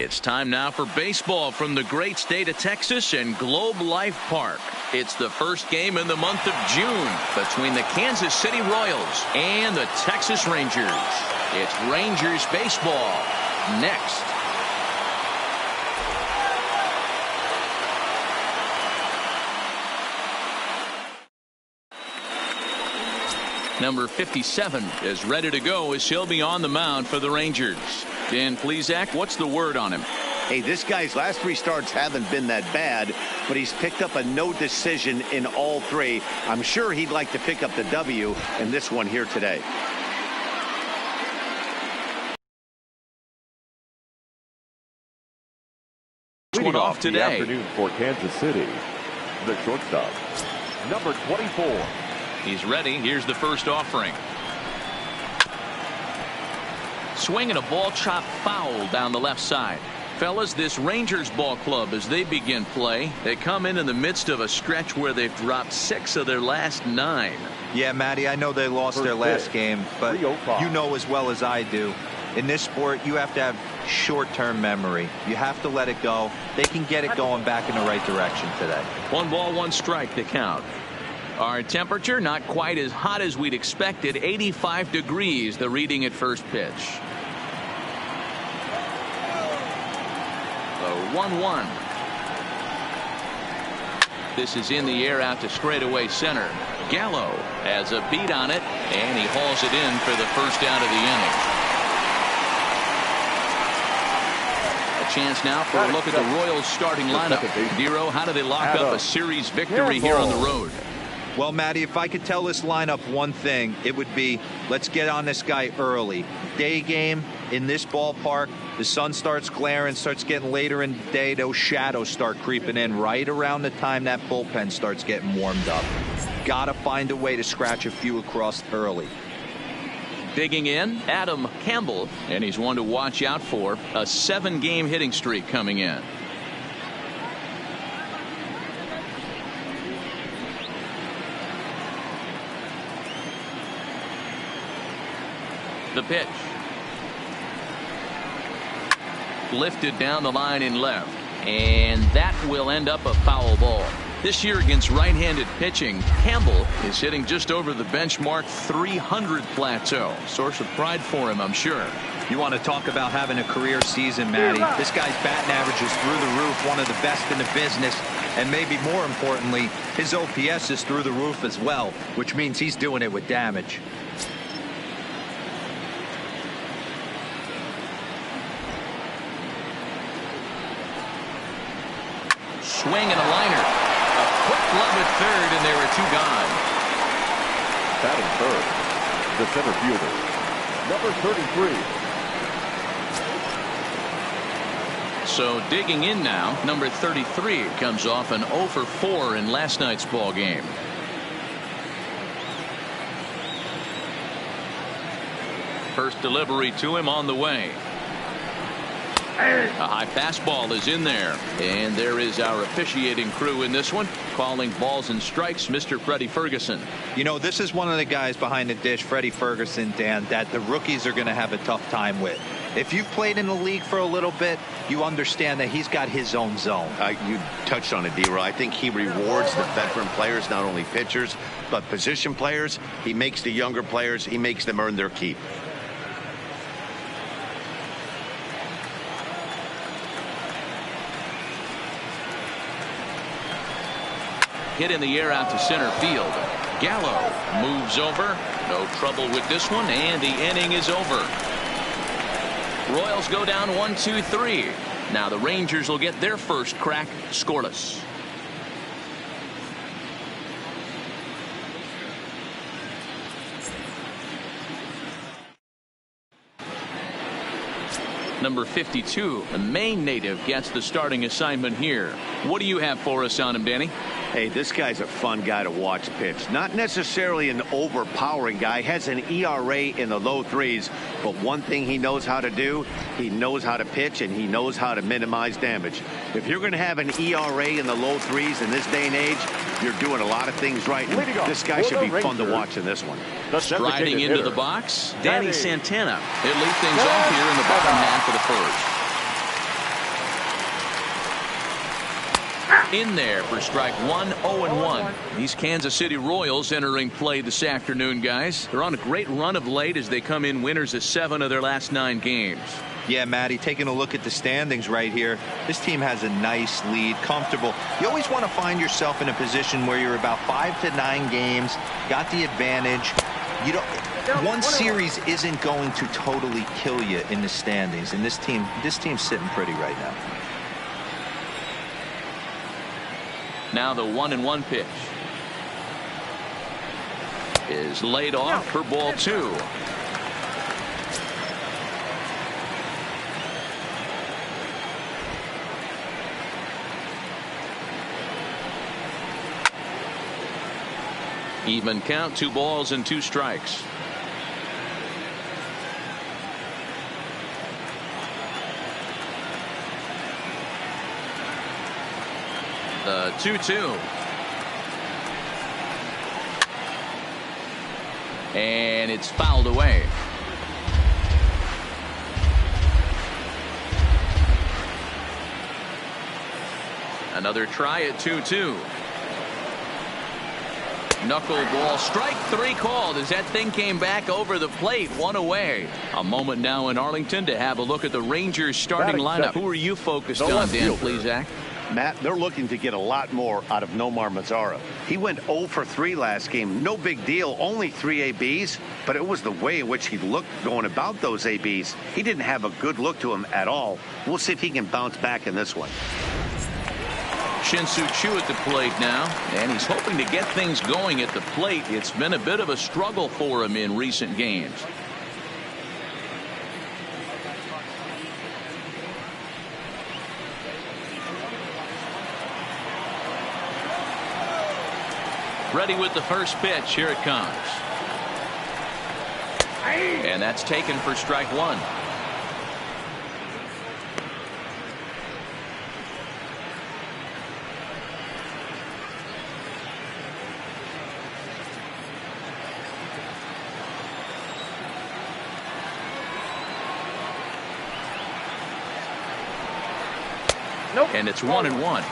It's time now for baseball from the great state of Texas and Globe Life Park. It's the first game in the month of June between the Kansas City Royals and the Texas Rangers. It's Rangers baseball next. Number 57 is ready to go as he'll be on the mound for the Rangers. Dan Plesac, what's the word on him? Hey, this guy's last 3 starts haven't been that bad, but he's picked up a no decision in all 3. I'm sure he'd like to pick up the W in this one here today. Leading off today. The afternoon for Kansas City, the shortstop, number 24. He's ready. Here's the first offering. Swinging a ball chopped foul down the left side. Fellas, this Rangers ball club, as they begin play, they come in the midst of a stretch where they've dropped 6 of their last 9. Yeah, Matty, I know they lost their last game, but you know as well as I do, in this sport, you have to have short-term memory. You have to let it go. They can get it going back in the right direction today. 1 ball, 1 strike to count. Our temperature not quite as hot as we'd expected. 85 degrees, the reading at first pitch. The 1-1. This is in the air out to straightaway center. Gallo has a beat on it, and he hauls it in for the first out of the inning. A chance now for a look at the Royals starting lineup. Dero, how do they lock up a series victory here on the road? Well, Matty, if I could tell this lineup one thing, it would be let's get on this guy early. Day game in this ballpark, the sun starts glaring, starts getting later in the day, those shadows start creeping in right around the time that bullpen starts getting warmed up. Gotta find a way to scratch a few across early. Digging in, Adam Campbell, and he's one to watch out for. A 7-game hitting streak coming in. The pitch. Lifted down the line in left. And that will end up a foul ball. This year against right-handed pitching, Campbell is hitting just over the benchmark 300 plateau. Source of pride for him, I'm sure. You want to talk about having a career season, Matty. This guy's batting average is through the roof, one of the best in the business. And maybe more importantly, his OPS is through the roof as well, which means he's doing it with damage. Swing and a liner. A quick glove at third, and there are 2 gone. Batting third, the center fielder, number 33. So digging in now, number 33 comes off an 0 for 4 in last night's ball game. First delivery to him on the way. A high fastball is in there, and there is our officiating crew in this one, calling balls and strikes, Mr. Freddie Ferguson. You know, this is one of the guys behind the dish, Freddie Ferguson, Dan, that the rookies are going to have a tough time with. If you've played in the league for a little bit, you understand that he's got his own zone. You touched on it, D-Roy. I think he rewards the veteran players, not only pitchers, but position players. He makes the younger players, he makes them earn their keep. Hit in the air out to center field. Gallo moves over. No trouble with this one, and the inning is over. Royals go down 1-2-3. Now the Rangers will get their first crack scoreless. Number 52, the Maine native, gets the starting assignment here. What do you have for us on him, Danny? Hey, this guy's a fun guy to watch pitch. Not necessarily an overpowering guy. Has an ERA in the low 3s. But one thing he knows how to do, he knows how to pitch, and he knows how to minimize damage. If you're going to have an ERA in the low 3s in this day and age, you're doing a lot of things right. This guy should be fun to watch in this one. Striding into the box, Danny Santana. He'll lead things off here in the bottom half of the first. in there for strike one. 0-1. These Kansas City Royals entering play this afternoon, guys. They're on a great run of late as they come in winners of 7 of their last 9 games. Yeah, Matty, taking a look at the standings right here, this team has a nice lead, comfortable. You always want to find yourself in a position where you're about 5 to 9 games, got the advantage. You don't. One series isn't going to totally kill you in the standings, and this team's sitting pretty right now. Now the 1-1 pitch is laid off for ball 2. Even count, 2 balls and 2 strikes. The 2-2. And it's fouled away. Another try at 2-2. Knuckleball, strike 3 called as that thing came back over the plate, 1 away. A moment now in Arlington to have a look at the Rangers starting lineup. Who are you focused on, Dan, please, Zach? Matt, they're looking to get a lot more out of Nomar Mazara. He went 0 for 3 last game. No big deal, only 3 ABs, but it was the way in which he looked going about those ABs. He didn't have a good look to him at all. We'll see if he can bounce back in this one. Shin-Soo Choo at the plate now, and he's hoping to get things going at the plate. It's been a bit of a struggle for him in recent games. Ready with the first pitch. Here it comes. And that's taken for strike 1. Nope. And it's 1-1.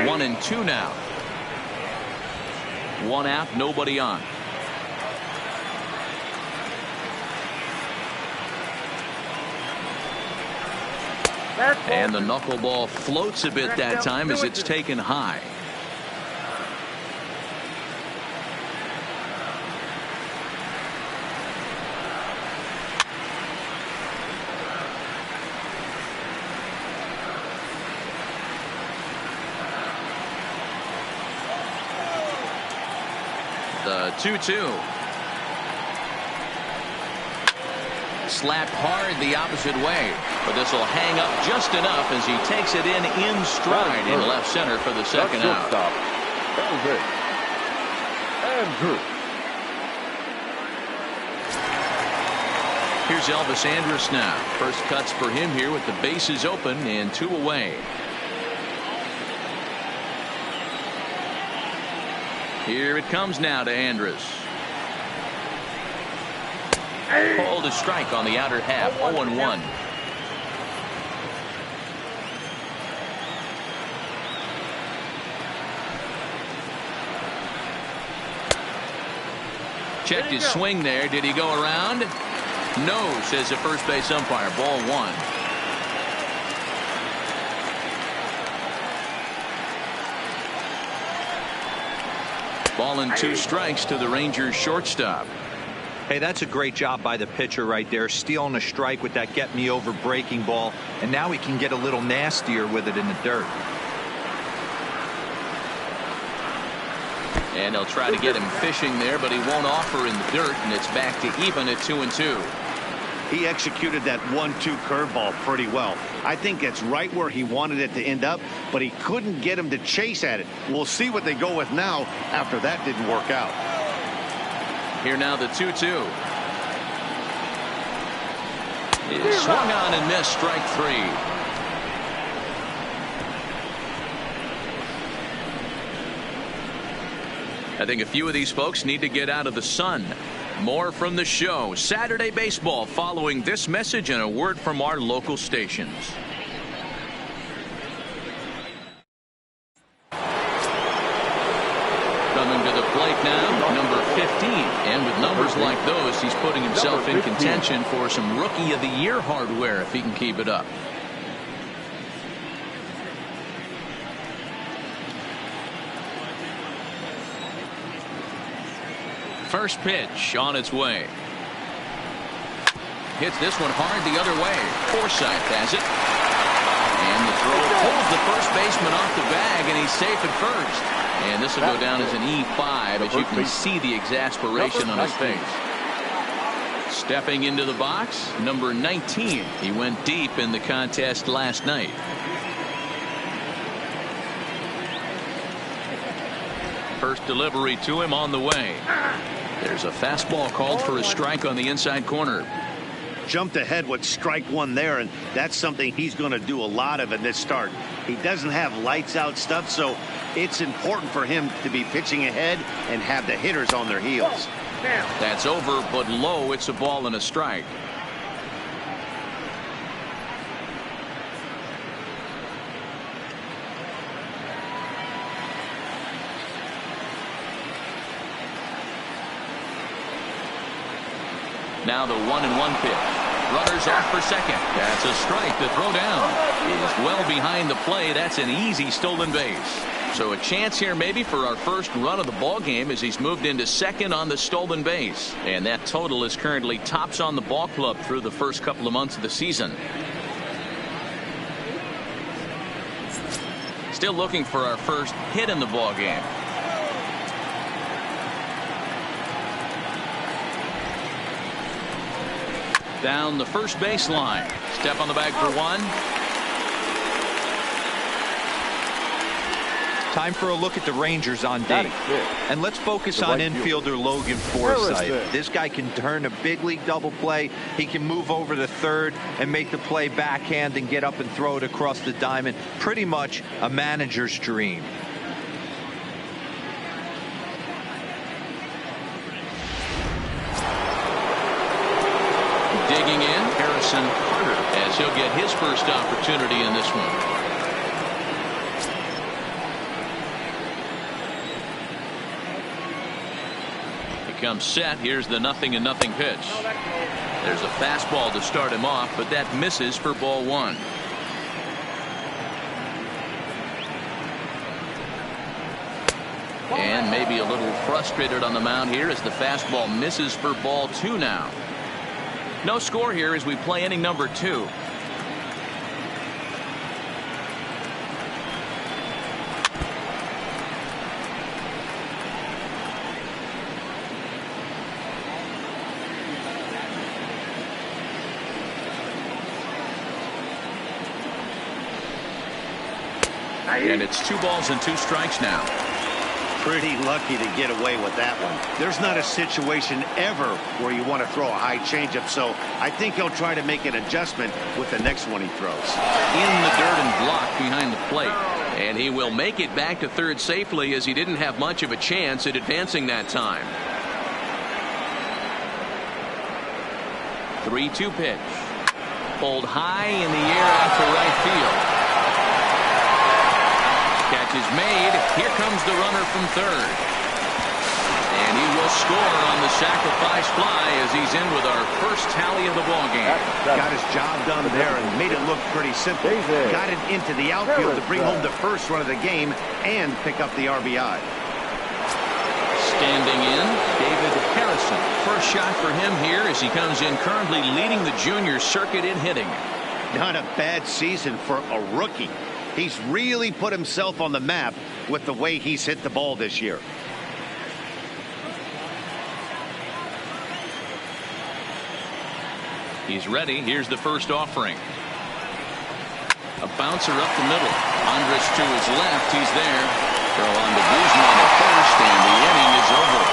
One and 2 now. 1 out, nobody on. And the knuckleball floats a bit that time as it's taken high. The 2-2. Slapped hard the opposite way, but this will hang up just enough as he takes it in stride in left center for the second out. Andrews. Here's Elvis Andrus now. First cuts for him here with the bases open and 2 away. Here it comes now to Andrus. Called a strike on the outer half. 0-1. Checked his swing there. Did he go around? No, says the first base umpire. Ball 1. Ball and 2 strikes to the Rangers shortstop. Hey, that's a great job by the pitcher right there, stealing a strike with that get me over breaking ball, and now he can get a little nastier with it in the dirt. And they'll try to get him fishing there, but he won't offer in the dirt, and it's back to even at 2-2. He executed that 1-2 curveball pretty well. I think it's right where he wanted it to end up, but he couldn't get him to chase at it. We'll see what they go with now after that didn't work out. Here now the 2-2. is swung on and missed, strike 3. I think a few of these folks need to get out of the sun. More from the show. Saturday Baseball following this message and a word from our local stations. Coming to the plate now, number 15. And with numbers like those, he's putting himself in contention for some Rookie of the Year hardware if he can keep it up. First pitch on its way. Hits this one hard the other way. Forsythe has it. And the throw pulls the first baseman off the bag, and he's safe at first. And this will go down as an E5 as you can see the exasperation on his face. Stepping into the box, number 19. He went deep in the contest last night. First delivery to him on the way. There's a fastball called for a strike on the inside corner. Jumped ahead with strike 1 there, and that's something he's going to do a lot of in this start. He doesn't have lights out stuff, so it's important for him to be pitching ahead and have the hitters on their heels. That's over, but low. It's a ball and a strike. Now the 1-1 pitch. Runners off for second. That's a strike. The throw down is well behind the play. That's an easy stolen base. So a chance here maybe for our first run of the ball game as he's moved into second on the stolen base. And that total is currently tops on the ball club through the first couple of months of the season. Still looking for our first hit in the ball game. Down the first baseline. Step on the bag for 1. Time for a look at the Rangers on D. And let's focus on infielder Logan Forsythe. This guy can turn a big league double play. He can move over to third and make the play backhand and get up and throw it across the diamond. Pretty much a manager's dream. Digging in, Harrison Carter, as he'll get his first opportunity in this one. He comes set. Here's the 0-0 pitch. There's a fastball to start him off, but that misses for ball 1. And maybe a little frustrated on the mound here as the fastball misses for ball 2 now. No score here as we play inning number 2. And it's 2 balls and 2 strikes now. Pretty lucky to get away with that one. There's not a situation ever where you want to throw a high changeup, so I think he'll try to make an adjustment with the next one he throws. In the dirt and blocked behind the plate. And he will make it back to third safely as he didn't have much of a chance at advancing that time. 3-2 pitch. Pulled high in the air out to right field. Catch is made. Here comes the runner from third. And he will score on the sacrifice fly as he's in with our first tally of the ball game. Got his job done there and made it look pretty simple. Got it into the outfield to bring home the first run of the game and pick up the RBI. Standing in, David Harrison. First shot for him here as he comes in currently leading the junior circuit in hitting. Not a bad season for a rookie. He's really put himself on the map with the way he's hit the ball this year. He's ready. Here's the first offering. A bouncer up the middle. Andrus to his left. He's there. Throw on to Guzman at first, and the inning is over.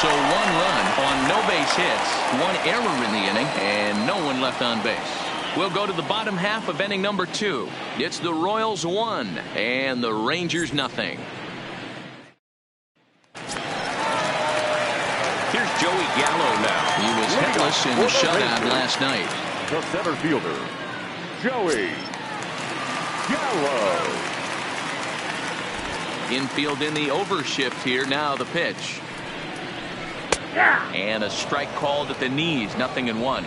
So 1 run on no base 6 hits, 1 error in the inning, and no one left on base. We'll go to the bottom half of inning number 2. It's the Royals 1 and the Rangers nothing. Here's Joey Gallo now. He was hitless in the shutout last night. The center fielder, Joey Gallo. Infield in the overshift here. Now the pitch. And a strike called at the knees. 0-1.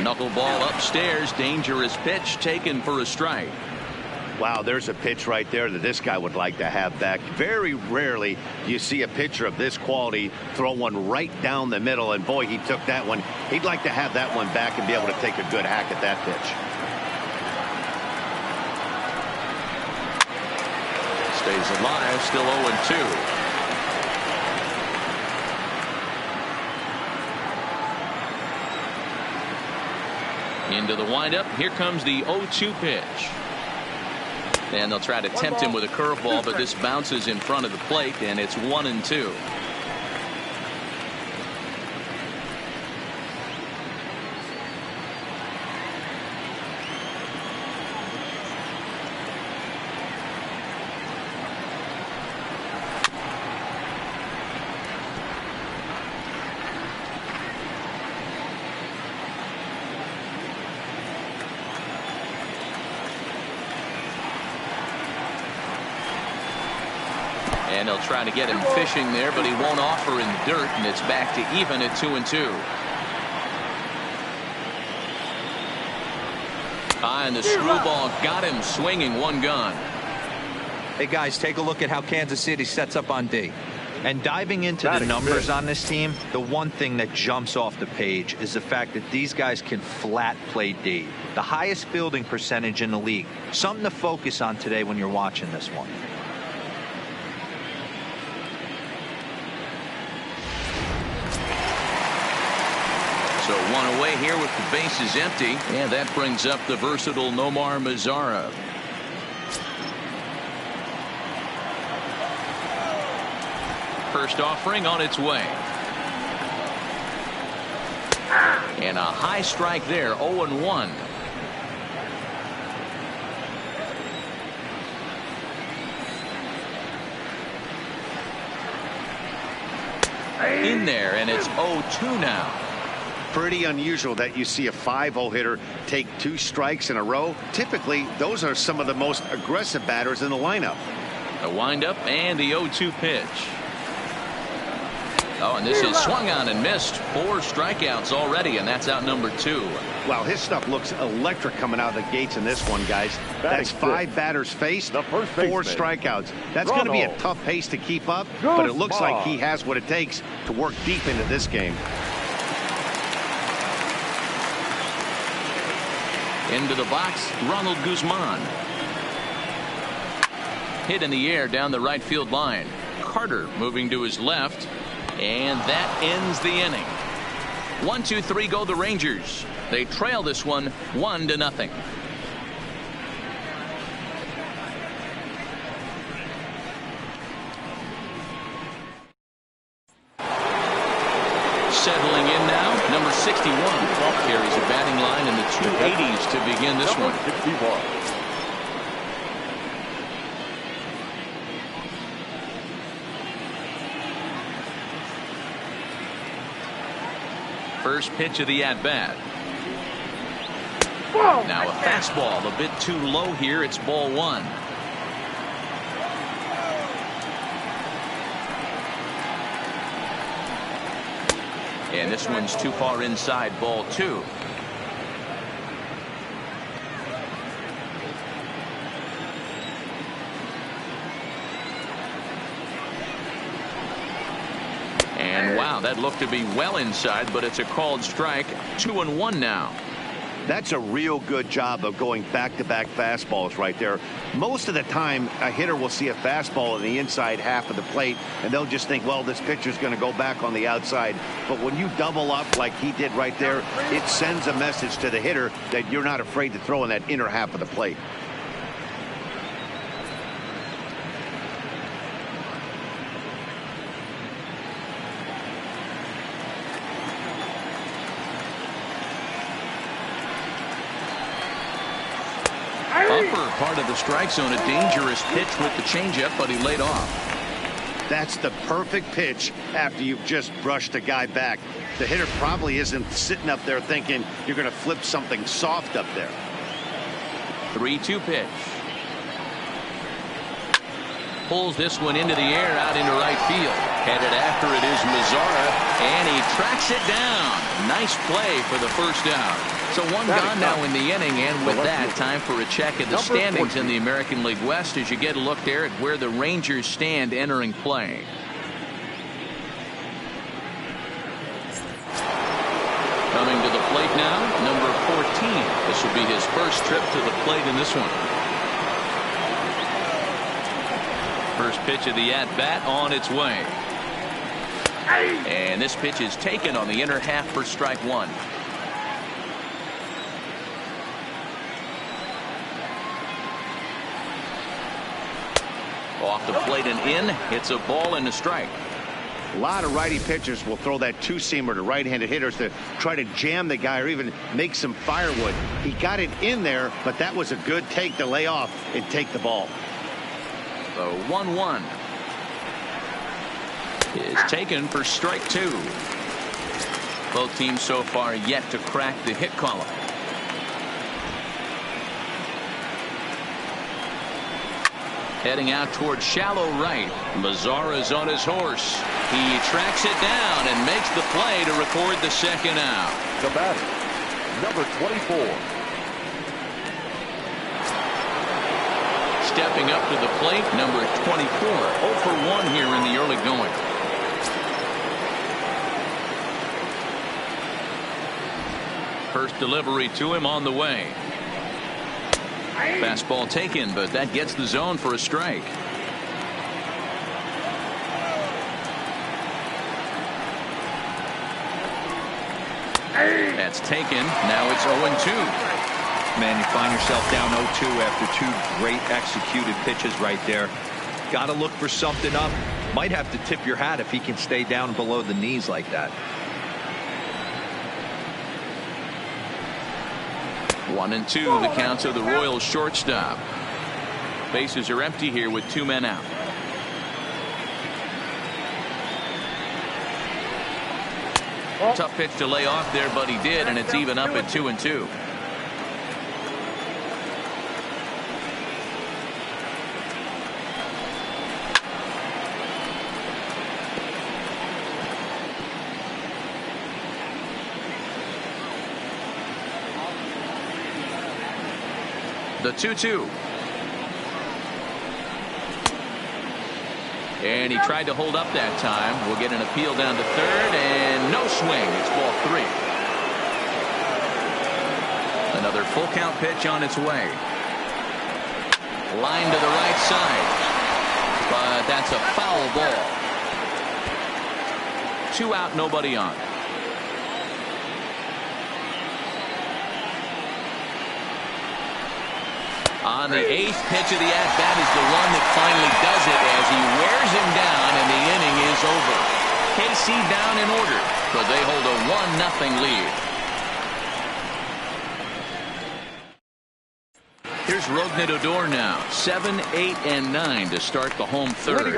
Knuckleball upstairs. Dangerous pitch taken for a strike. Wow, there's a pitch right there that this guy would like to have back. Very rarely do you see a pitcher of this quality throw one right down the middle, and boy, he took that one. He'd like to have that one back and be able to take a good hack at that pitch. Stays alive, still 0-2. Into the windup. Here comes the 0-2 pitch. And they'll try to tempt him with a curveball, but this bounces in front of the plate, and it's 1-2. And they'll try to get him fishing there, but he won't offer in the dirt, and it's back to even at 2-2. And the screwball got him swinging. 1 gone. Hey, guys, take a look at how Kansas City sets up on D. And diving into the numbers on this team, the one thing that jumps off the page is the fact that these guys can flat play D. The highest fielding percentage in the league. Something to focus on today when you're watching this one. So 1 away here with the bases empty, and that brings up the versatile Nomar Mazara. First offering on its way. And a high strike there. 0-1. In there, and it's 0-2 now. Pretty unusual that you see a 5-0 hitter take 2 strikes in a row. Typically, those are some of the most aggressive batters in the lineup. The windup and the 0-2 pitch. Oh, and this is swung on and missed. 4 strikeouts already, and that's out number 2. Wow, his stuff looks electric coming out of the gates in this one, guys. That's 5 batters faced, 4 strikeouts. That's going to be a tough pace to keep up, but it looks like he has what it takes to work deep into this game. Into the box, Ronald Guzman. Hit in the air down the right field line. Carter moving to his left, and that ends the inning. 1-2-3 go the Rangers. They trail this one 1-0. Settling in now, number 61. Carries a batting line in the 280s to begin this one. 61. First pitch of the at-bat. Now a fastball a bit too low here. It's ball 1. And this one's too far inside, ball 2. And wow, that looked to be well inside, but it's a called strike. 2-1 now. That's a real good job of going back-to-back fastballs right there. Most of the time, a hitter will see a fastball in the inside half of the plate, and they'll just think, well, this pitcher's going to go back on the outside. But when you double up like he did right there, it sends a message to the hitter that you're not afraid to throw in that inner half of the plate. upper part of the strike zone. A dangerous pitch with the changeup, but he laid off. That's the perfect pitch after you've just brushed a guy back. The hitter probably isn't sitting up there thinking you're going to flip something soft up there. 3-2 pitch. Pulls this one into the air out into right field. Headed after it is Mazara, and he tracks it down. Nice play for the first out. So one gone now in the inning, and with that, time for a check of the standings in the American League West as you get a look there at where the Rangers stand entering play. Coming to the plate now, number 14. This will be his first trip to the plate in this one. First pitch of the at-bat on its way. And this pitch is taken on the inner half for strike one. Off the plate and in. It's a ball and a strike. A lot of righty pitchers will throw that two-seamer to right-handed hitters to try to jam the guy or even make some firewood. He got it in there, but that was a good take to lay off and take the ball. The 1-1 is taken for strike two. Both teams so far yet to crack the hit column. Heading out towards shallow right. Mazara's on his horse. He tracks it down and makes the play to record the second out. The batter, number 24. Stepping up to the plate, number 24. 0 for 1 here in the early going. First delivery to him on the way. Fastball taken, but that gets the zone for a strike. That's taken. Now it's 0-2. Man, you find yourself down 0-2 after two great executed pitches right there. Got to look for something up. Might have to tip your hat if he can stay down below the knees like that. 1-2 the counts of the Royals shortstop. Bases are empty here with 2 men out. Tough pitch to lay off there, but he did, and it's even up at 2-2. The 2-2. And he tried to hold up that time. We'll get an appeal down to third, and no swing. It's ball 3. Another full count pitch on its way. Line to the right side. But that's a foul ball. 2 out, nobody on. On the 8th pitch of the at-bat is the one that finally does it as he wears him down, and the inning is over. KC down in order, but they hold a 1-0 lead. Here's Rougned Odor now. 7, 8, and 9 to start the home third.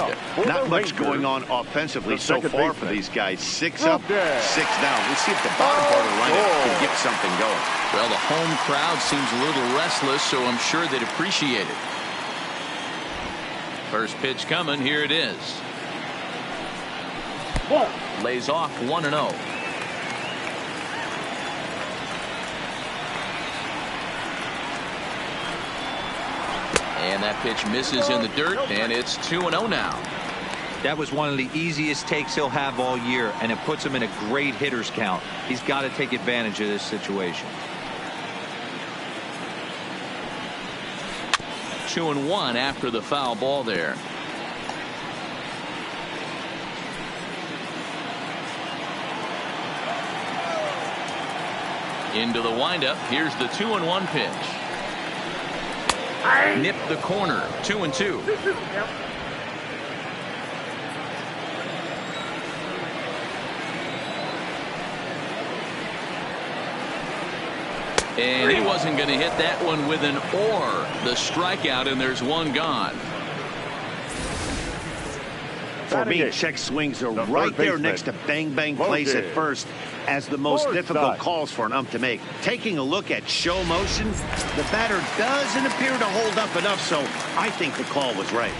Not much going on offensively so far for these guys. 6 up, 6 down. We'll see if the bottom part of the lineup can get something going. Well, the home crowd seems a little restless, so I'm sure they'd appreciate it. First pitch coming. Here it is. Lays off 1-0. And that pitch misses in the dirt, and it's 2-0 now. That was one of the easiest takes he'll have all year, and it puts him in a great hitter's count. He's got to take advantage of this situation. 2-1 after the foul ball there. Into the windup. Here's the 2-1 pitch. Nipped the corner. 2-2. And he wasn't going to hit that one with an or. The strikeout, and there's one gone. For me, check swings are right there next to bang plays at first as the most difficult calls for an ump to make. Taking a look at show motion, the batter doesn't appear to hold up enough, so I think the call was right.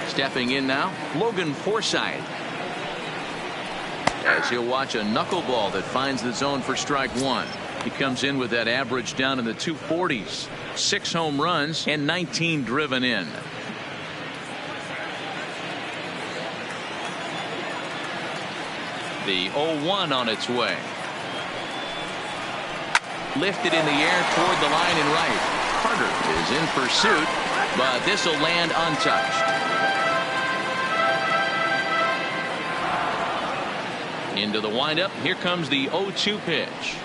Stepping in now, Logan Forsythe. As he'll watch a knuckleball that finds the zone for strike one. He comes in with that average down in the 240s. 6 home runs and 19 driven in. The 0-1 on its way. Lifted in the air toward the line and right. Carter is in pursuit, but this will land untouched. Into the windup. Here comes the 0-2 pitch.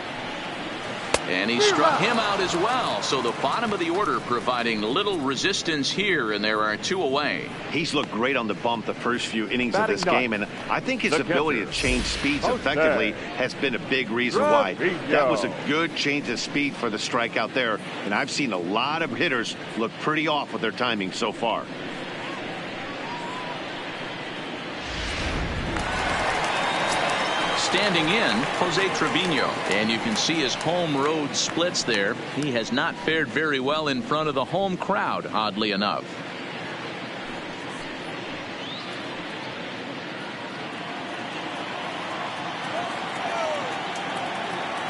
And he struck him out as well. So the bottom of the order providing little resistance here, and there are 2 away. He's looked great on the bump the first few innings of this game, and I think his ability to change speeds effectively has been a big reason why. That was a good change of speed for the strikeout there, and I've seen a lot of hitters look pretty off with their timing so far. Standing in, Jose Trevino. And you can see his home road splits there. He has not fared very well in front of the home crowd, oddly enough.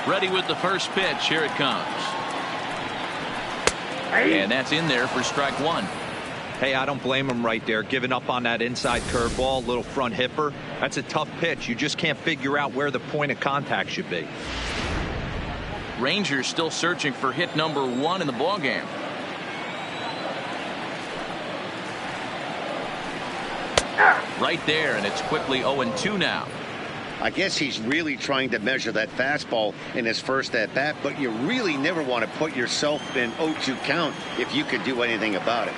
Ready with the first pitch. Here it comes. And that's in there for strike one. Hey, I don't blame him right there, giving up on that inside curveball, little front hipper. That's a tough pitch. You just can't figure out where the point of contact should be. Rangers still searching for hit number 1 in the ballgame. Right there, and it's quickly 0-2 now. I guess he's really trying to measure that fastball in his first at-bat, but you really never want to put yourself in 0-2 count if you could do anything about it.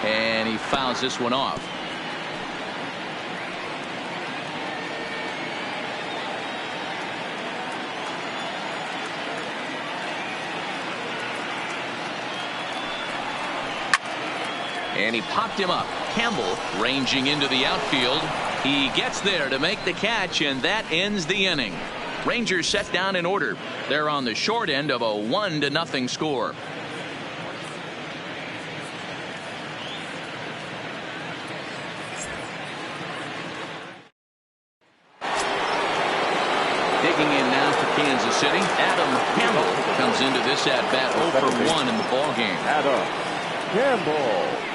And he fouls this one off. And he popped him up. Campbell ranging into the outfield. He gets there to make the catch, and that ends the inning. Rangers set down in order. They're on the short end of a 1-0 score. Digging in now for Kansas City, Adam Campbell comes into this at-bat 0 for 1 in the ballgame. Adam Campbell.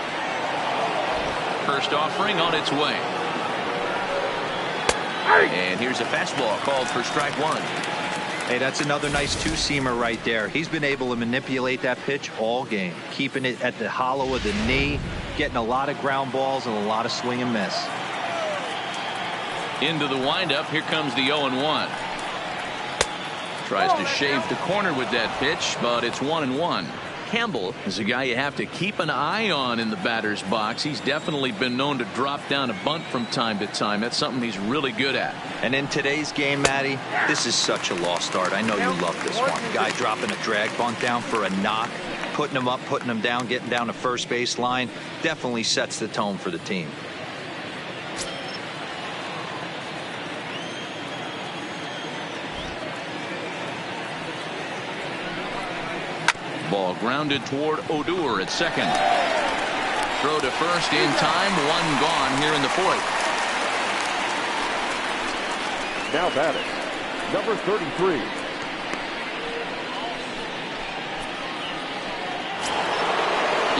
First offering on its way. And here's a fastball called for strike one. Hey, that's another nice two-seamer right there. He's been able to manipulate that pitch all game, keeping it at the hollow of the knee, getting a lot of ground balls and a lot of swing and miss. Into the windup. Here comes the 0-1. Tries to shave the corner with that pitch, but it's 1-1. Campbell is a guy you have to keep an eye on in the batter's box. He's definitely been known to drop down a bunt from time to time. That's something he's really good at. And in today's game, Matty, this is such a lost art. I know you love this one. Guy dropping a drag bunt down for a knock, putting him up, putting him down, getting down to first base line, definitely sets the tone for the team. Ball grounded toward Odor at second. Throw to first in time. One gone here in the fourth. Now batting, number 33.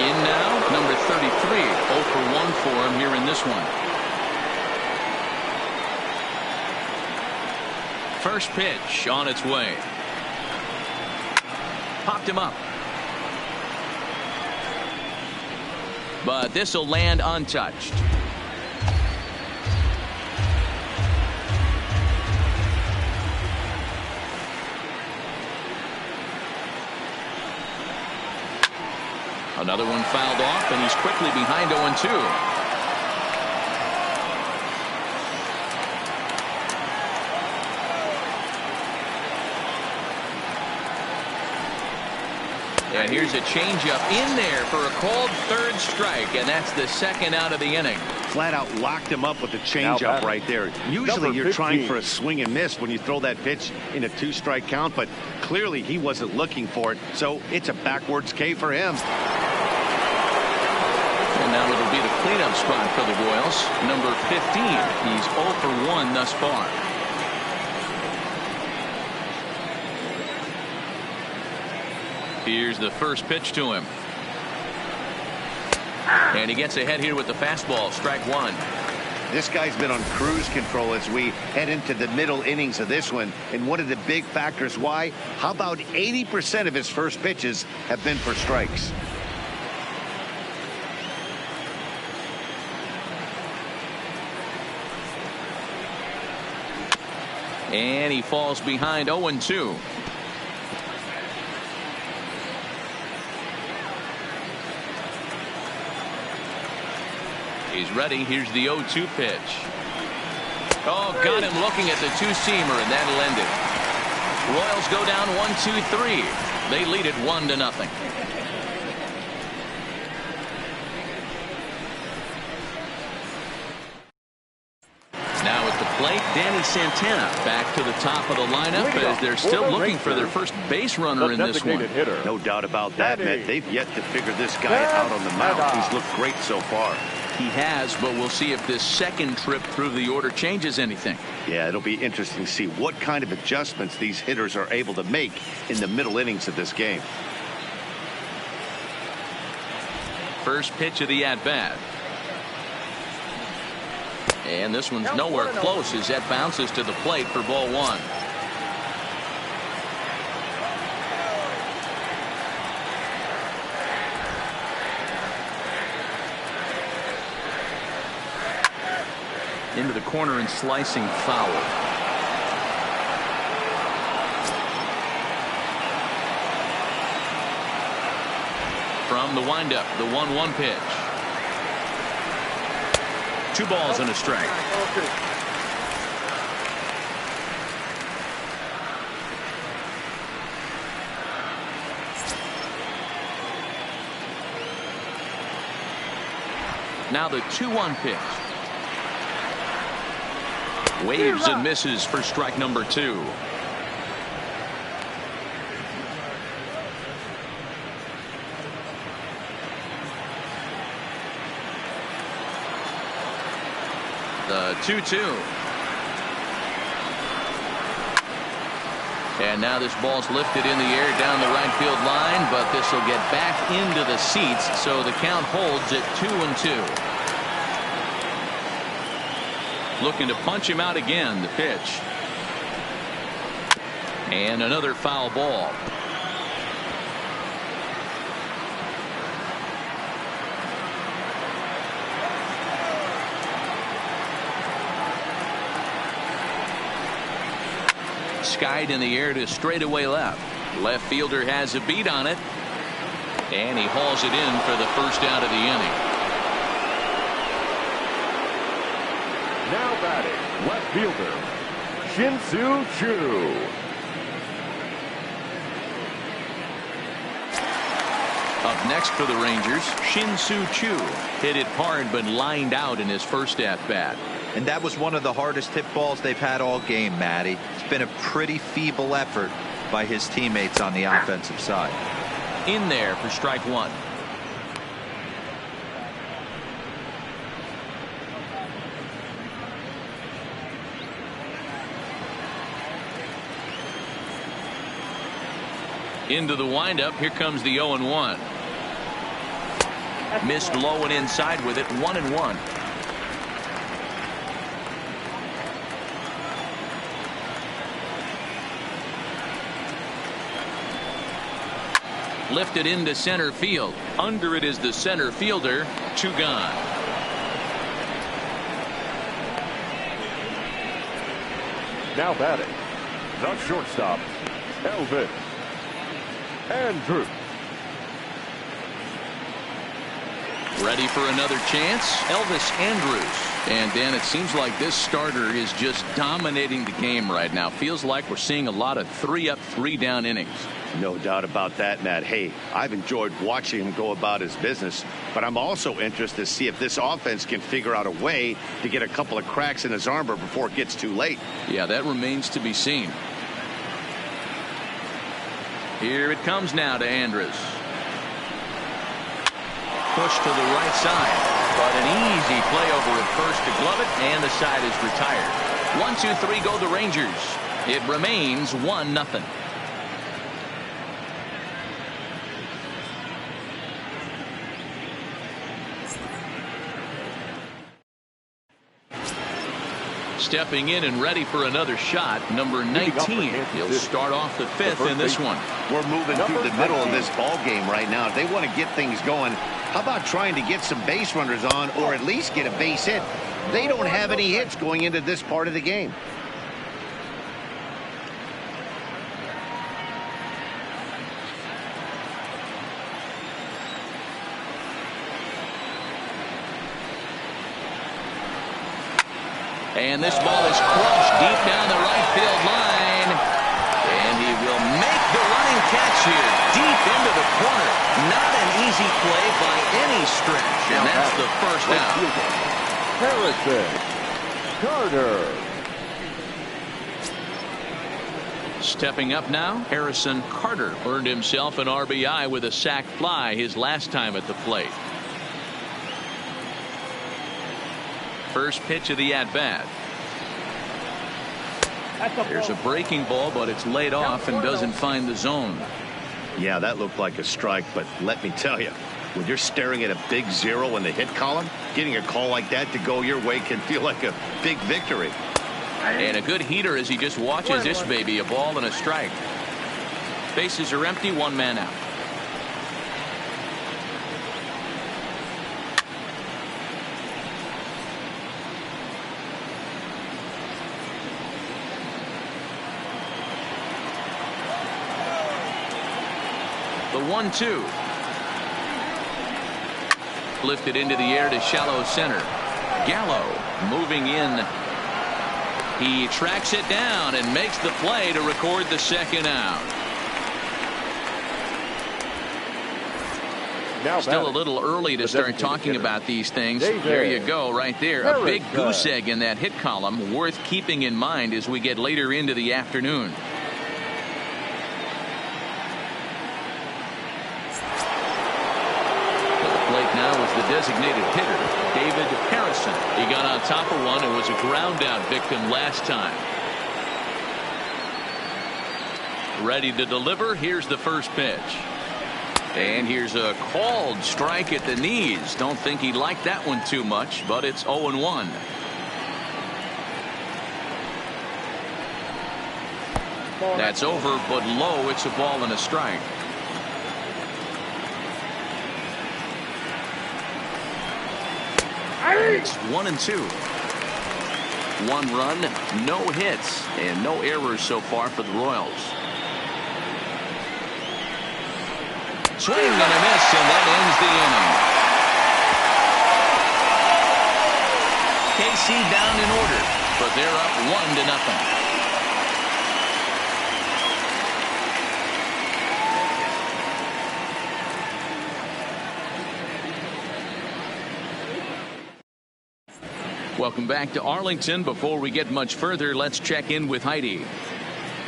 In now, number 33. 0 for 1 for him here in this one. First pitch on its way. Popped him up. But this will land untouched. Another one fouled off, and he's quickly behind 0-2. And here's a changeup in there for a called third strike, and that's the second out of the inning. Flat out locked him up with the changeup right there. Usually you're trying for a swing and miss when you throw that pitch in a 2-strike count, but clearly he wasn't looking for it, so it's a backwards K for him. And now it'll be the cleanup spot for the Royals. Number 15. He's 0 for 1 thus far. Here's the first pitch to him. And he gets ahead here with the fastball. Strike one. This guy's been on cruise control as we head into the middle innings of this one. And one of the big factors why, how about 80% of his first pitches have been for strikes? And he falls behind 0-2. He's ready. Here's the 0-2 pitch. Oh, got him looking at the two-seamer, and that'll end it. Royals go down 1-2-3. They lead it 1-0. Now at the plate, Danny Santana back to the top of the lineup as they're still looking for their first base runner in this one. No doubt about that, Matt. They've yet to figure this guy out on the mound. He's looked great so far. He has, but we'll see if this second trip through the order changes anything. Yeah, it'll be interesting to see what kind of adjustments these hitters are able to make in the middle innings of this game. First pitch of the at-bat. And this one's nowhere close as that bounces to the plate for ball one. Into the corner and slicing foul. From the windup, the 1-1 pitch. 2 balls and a strike. Now the 2-1 pitch. Waves and misses for strike number 2. The 2-2. And now this ball's lifted in the air down the right field line, but this will get back into the seats, so the count holds at 2-2. Looking to punch him out again. The pitch. And another foul ball. Skied in the air to straightaway left. Left fielder has a beat on it. And he hauls it in for the first out of the inning. Now batting, left fielder, Shin-Soo Choo. Up next for the Rangers, Shin-Soo Choo. Hit it hard but lined out in his first at-bat. And that was one of the hardest hit balls they've had all game, Matty. It's been a pretty feeble effort by his teammates on the offensive side. In there for strike one. Into the windup. Here comes the 0-1. Missed low and inside with it. 1-1. Lifted into center field. Under it is the center fielder. 2 gone. Now batting, the shortstop, Elvis Andrus. Ready for another chance. Elvis Andrus And Dan, it seems like this starter is just dominating the game right now. Feels like we're seeing a lot of 3-up, 3-down innings. No doubt about that, Matt. Hey, I've enjoyed watching him go about his business, but I'm also interested to see if this offense can figure out a way to get a couple of cracks in his armor before it gets too late. Yeah, that remains to be seen. Here it comes now to Andrus. Push to the right side, but an easy play over at first to glove it, and the side is retired. 1-2-3 go the Rangers. It remains 1-0. Stepping in and ready for another shot, number 19. He'll start off the fifth in this one. We're moving through the middle of this ball game right now. If they want to get things going, how about trying to get some base runners on, or at least get a base hit? They don't have any hits going into this part of the game. And this ball is crushed deep down the right field line. And he will make the running catch here deep into the corner. Not an easy play by any stretch. And that's the first out. Harrison Carter. Stepping up now, Harrison Carter earned himself an RBI with a sac fly his last time at the plate. First pitch of the at-bat. There's a breaking ball, but it's laid off and doesn't find the zone. Yeah, that looked like a strike, but let me tell you, when you're staring at a big 0 in the hit column, getting a call like that to go your way can feel like a big victory. And a good heater as he just watches this baby, a ball and a strike. Bases are empty, 1 man out. The 1-2. Lifted into the air to shallow center. Gallo moving in. He tracks it down and makes the play to record the second out. Still a little early to start talking about these things. There you go, right there. A big goose egg in that hit column, worth keeping in mind as we get later into the afternoon. Now is the designated hitter, David Harrison. He got on top of one and was a ground out victim last time. Ready to deliver. Here's the first pitch. And here's a called strike at the knees. Don't think he liked that one too much, but it's 0-1. That's over, but low. It's a ball and a strike. It's 1-2. 1 run, no hits, and no errors so far for the Royals. Swing and a miss, and that ends the inning. KC down in order, but they're up 1-0. Welcome back to Arlington. Before we get much further, let's check in with Heidi.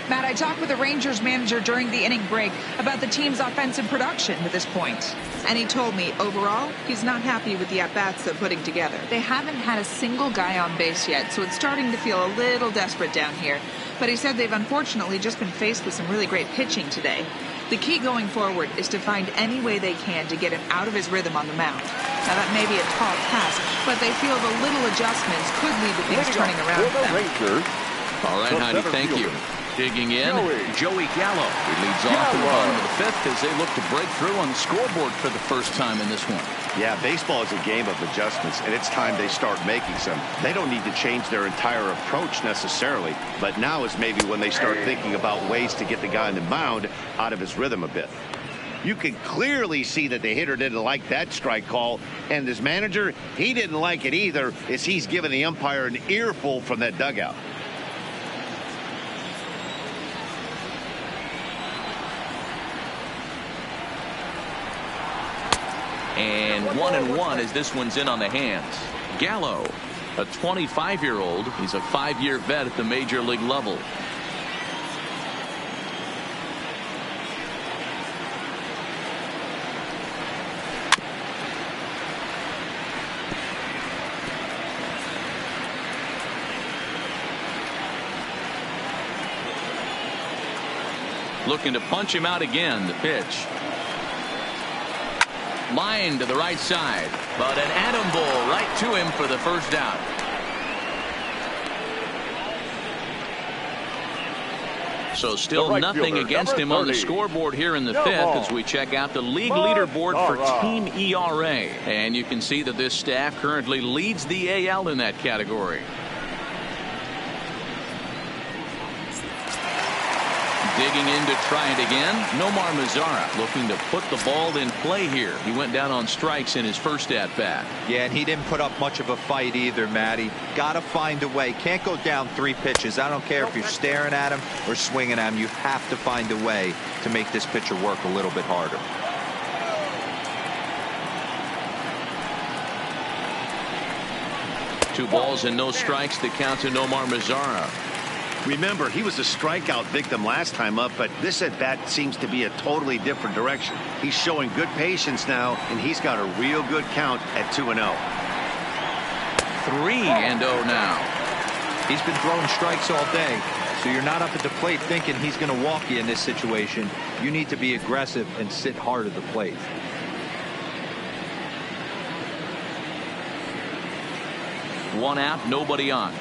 Matt, I talked with the Rangers manager during the inning break about the team's offensive production at this point. And he told me, overall, he's not happy with the at-bats they're putting together. They haven't had a single guy on base yet, so it's starting to feel a little desperate down here. But he said they've unfortunately just been faced with some really great pitching today. The key going forward is to find any way they can to get him out of his rhythm on the mound. Now, that may be a tall task, but they feel the little adjustments could lead to things turning around for them. All right, Heidi, thank you. Digging in, Joey Gallo. He leads off in the bottom of the fifth as they look to break through on the scoreboard for the first time in this one. Yeah, baseball is a game of adjustments, and it's time they start making some. They don't need to change their entire approach necessarily, but now is maybe when they start thinking about ways to get the guy on the mound out of his rhythm a bit. You can clearly see that the hitter didn't like that strike call, and his manager, he didn't like it either, as he's giving the umpire an earful from that dugout. And 1-1 as this one's in on the hands. Gallo, a 25-year-old. He's a 5-year vet at the major league level. Looking to punch him out again. The pitch. Line to the right side, but an atom ball right to him for the first out. So still nothing against him on the scoreboard here in the fifth as we check out the league leaderboard for team ERA. And you can see that this staff currently leads the AL in that category. Digging in to try it again. Nomar Mazara looking to put the ball in play here. He went down on strikes in his first at bat. Yeah, and he didn't put up much of a fight either, Matty. Got to find a way. Can't go down 3 pitches. I don't care if you're staring at him or swinging at him. You have to find a way to make this pitcher work a little bit harder. Two balls and no strikes to count to Nomar Mazara. Remember, he was a strikeout victim last time up, but this at bat seems to be a totally different direction. He's showing good patience now, and he's got a real good count at 2-0. 3-0 now. He's been throwing strikes all day, so you're not up at the plate thinking he's going to walk you in this situation. You need to be aggressive and sit hard at the plate. One out, nobody on.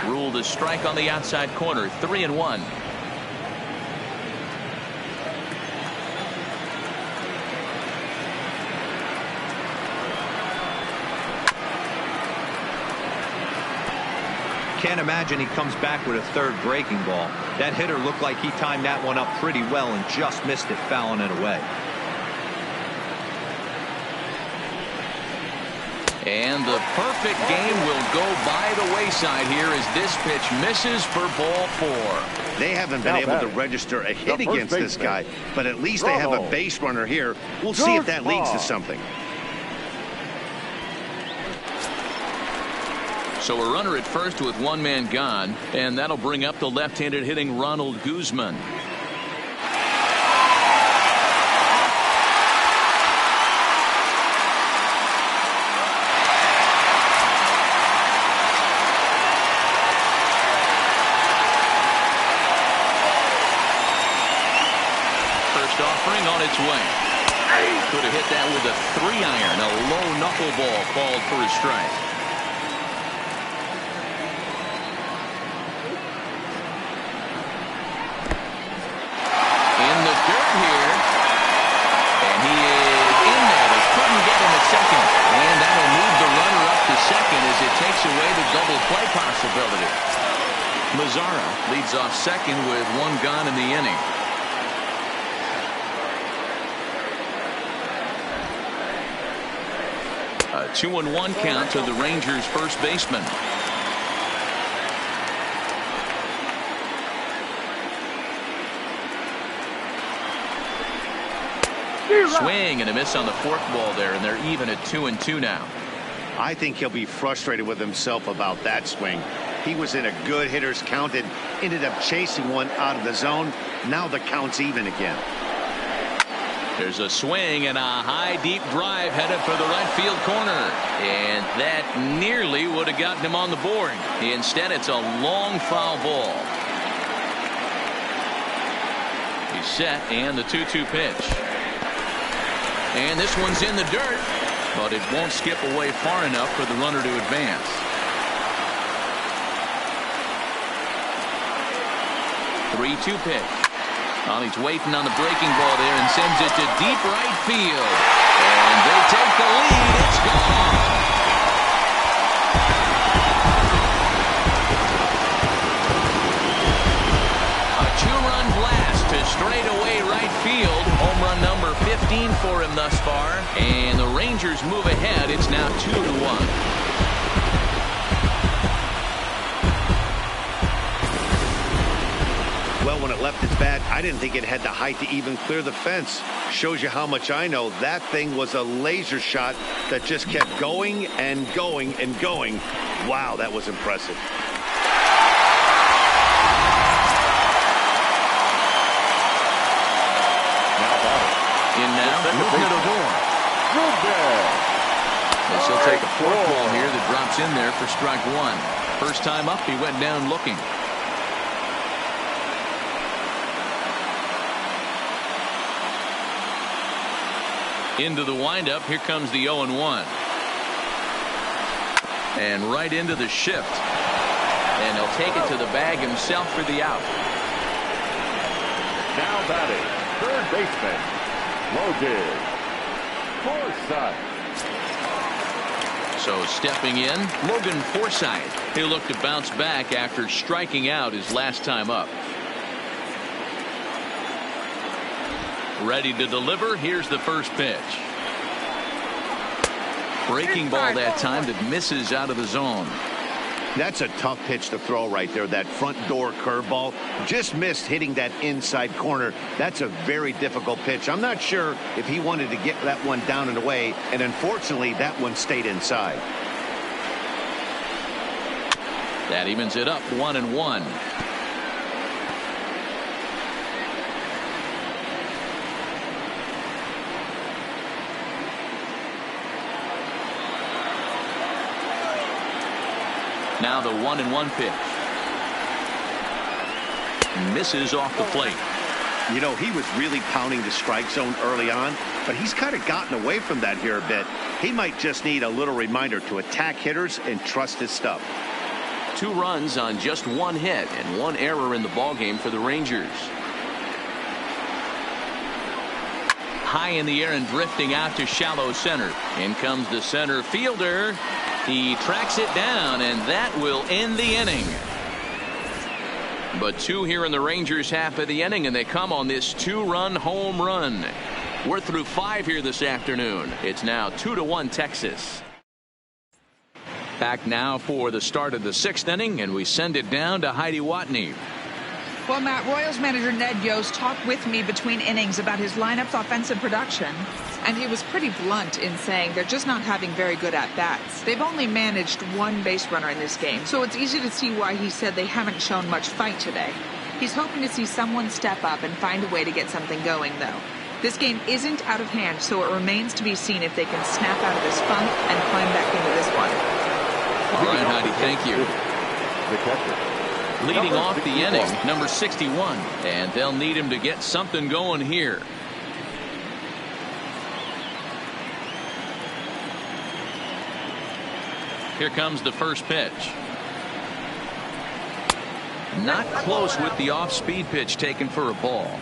Ruled a strike on the outside corner. 3-1. Can't imagine he comes back with a third breaking ball. That hitter looked like he timed that one up pretty well and just missed it, fouling it away. And the perfect game will go by the wayside here as this pitch misses for ball 4. They haven't been able to register a hit against this guy, but at least they have a base runner here. We'll see if that leads to something. So a runner at first with one man gone, and that'll bring up the left-handed hitting Ronald Guzman. Offering on its way. Could have hit that with a 3-iron. A low knuckleball called for a strike. In the dirt here. And he is in there. They couldn't get him at second. And that'll move the runner up to second as it takes away the double play possibility. Mazara leads off second with one gone in the inning. A 2-1 count to the Rangers' first baseman. Swing and a miss on the fourth ball there, and they're even at 2-2 now. I think he'll be frustrated with himself about that swing. He was in a good hitter's count and ended up chasing one out of the zone. Now the count's even again. There's a swing and a high deep drive headed for the right field corner, and that nearly would have gotten him on the board. Instead, it's a long foul ball. He's set, and the 2-2 pitch, and this one's in the dirt, but it won't skip away far enough for the runner to advance. Three-two pitch. Well, he's waiting on the breaking ball there and sends it to deep right field. And they take the lead. It's gone. Rangers move ahead. It's now 2-1. Well, when it left his bat, I didn't think it had the height to even clear the fence. Shows you how much I know. That thing was a laser shot that just kept going and going and going. Wow, that was impressive. In now, movement of Orr. Yes, he'll take a forkball here that drops in there for strike one. First time up, he went down looking. Into the windup. Here comes the 0-1. And right into the shift. And he'll take it to the bag himself for the out. Now batting, third baseman, Logan Forsythe. So stepping in, Logan Forsythe. He'll look to bounce back after striking out his last time up. Ready to deliver. Here's the first pitch. Breaking ball that time that misses out of the zone. That's a tough pitch to throw right there. That front door curveball just missed hitting that inside corner. That's a very difficult pitch. I'm not sure if he wanted to get that one down and away, and unfortunately that one stayed inside. That evens it up 1-1. Now the 1-1 pitch. Misses off the plate. You know, he was really pounding the strike zone early on, but he's kind of gotten away from that here a bit. He might just need a little reminder to attack hitters and trust his stuff. 2 runs on just 1 hit and 1 error in the ballgame for the Rangers. High in the air and drifting out to shallow center. In comes the center fielder. He tracks it down, and that will end the inning. But 2 here in the Rangers half of the inning, and they come on this 2-run home run. We're through 5 here this afternoon. It's now 2-1 Texas. Back now for the start of the 6th inning, and we send it down to Heidi Watney. Well, Matt, Royals manager Ned Yost talked with me between innings about his lineup's offensive production, and he was pretty blunt in saying they're just not having very good at-bats. They've only managed 1 base runner in this game, so it's easy to see why he said they haven't shown much fight today. He's hoping to see someone step up and find a way to get something going, though. This game isn't out of hand, so it remains to be seen if they can snap out of this funk and climb back into this one. All right, Heidi, thank you. The catcher. Leading off the inning, number 61, and they'll need him to get something going here. Here comes the first pitch. Not close with the off-speed pitch taken for a ball.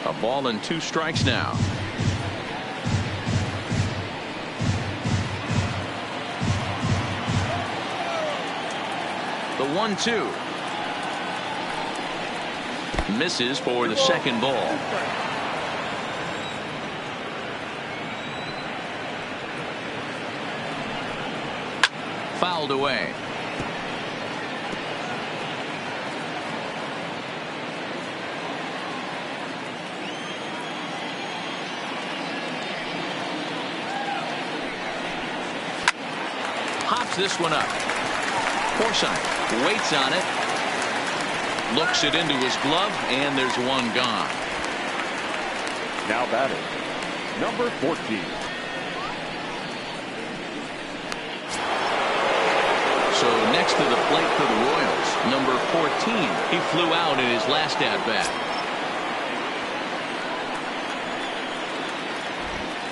A ball and 2 strikes now. The 1-2. Misses for the second ball. Fouled away. Hops this one up. Forsythe waits on it. Looks it into his glove, and there's one gone. Now batting, number 14. So next to the plate for the Royals, number 14. He flew out in his last at-bat.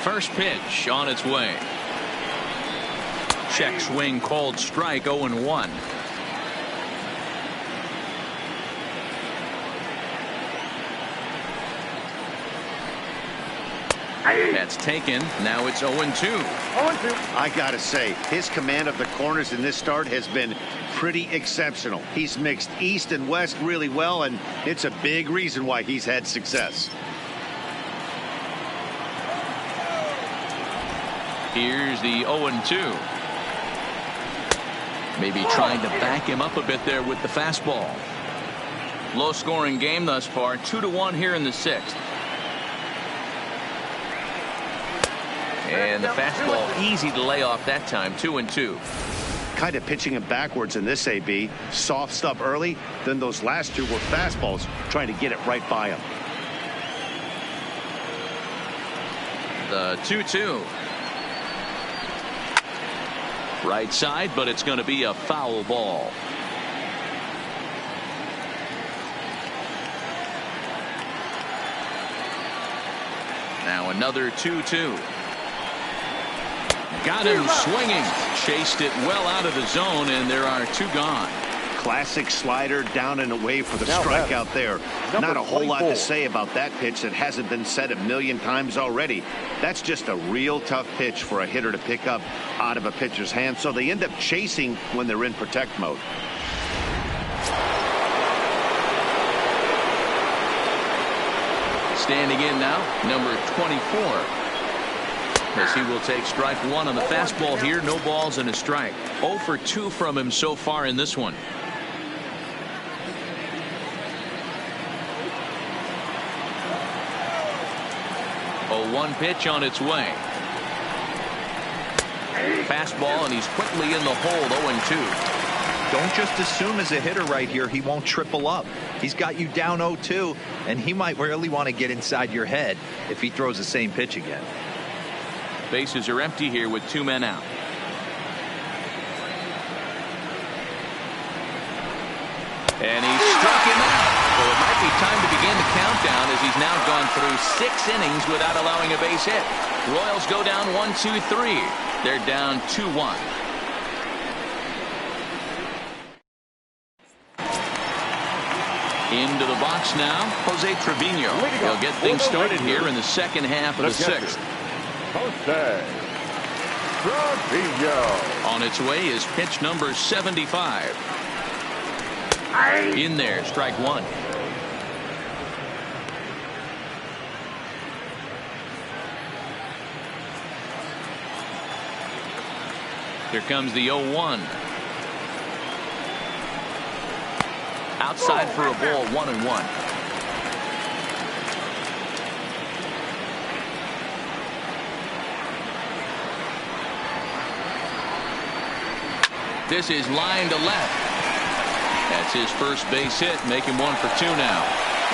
First pitch on its way. Check swing called strike. 0-1. That's taken. Now it's 0-2. I gotta say, his command of the corners in this start has been pretty exceptional. He's mixed east and west really well, and it's a big reason why he's had success. Here's the 0-2. Maybe trying to back him up a bit there with the fastball. Low scoring game thus far. 2-1 here in the 6th. And the fastball easy to lay off that time. 2-2. Kind of pitching him backwards in this AB. Soft stuff early, then those last two were fastballs trying to get it right by him. The 2-2. Right side, but it's going to be a foul ball. Now another 2-2. Got him swinging. Chased it well out of the zone, and there are 2 gone. Classic slider down and away for the strikeout there. Not a whole lot to say about that pitch that hasn't been said a million times already. That's just a real tough pitch for a hitter to pick up out of a pitcher's hand, so they end up chasing when they're in protect mode. Standing in now, number 24. As he will take strike 1 on the fastball here. No balls and a strike. 0 for 2 from him so far in this one. 0-1 pitch on its way. Fastball, and he's quickly in the hole. 0-2. Don't just assume as a hitter right here he won't triple up. He's got you down 0-2, and he might really want to get inside your head if he throws the same pitch again. Bases are empty here with 2 men out. And he struck him out. So it might be time to begin the countdown, as he's now gone through 6 innings without allowing a base hit. Royals go down 1-2-3. They're down 2-1. Into the box now, Jose Trevino. He'll get things started here in the second half of the 6th. Jose Trevino. On its way is pitch number 75. In there, strike 1. Here comes the 0-1. Outside for a ball, 1-1. This is line to left. That's his first base hit, making 1 for 2 now.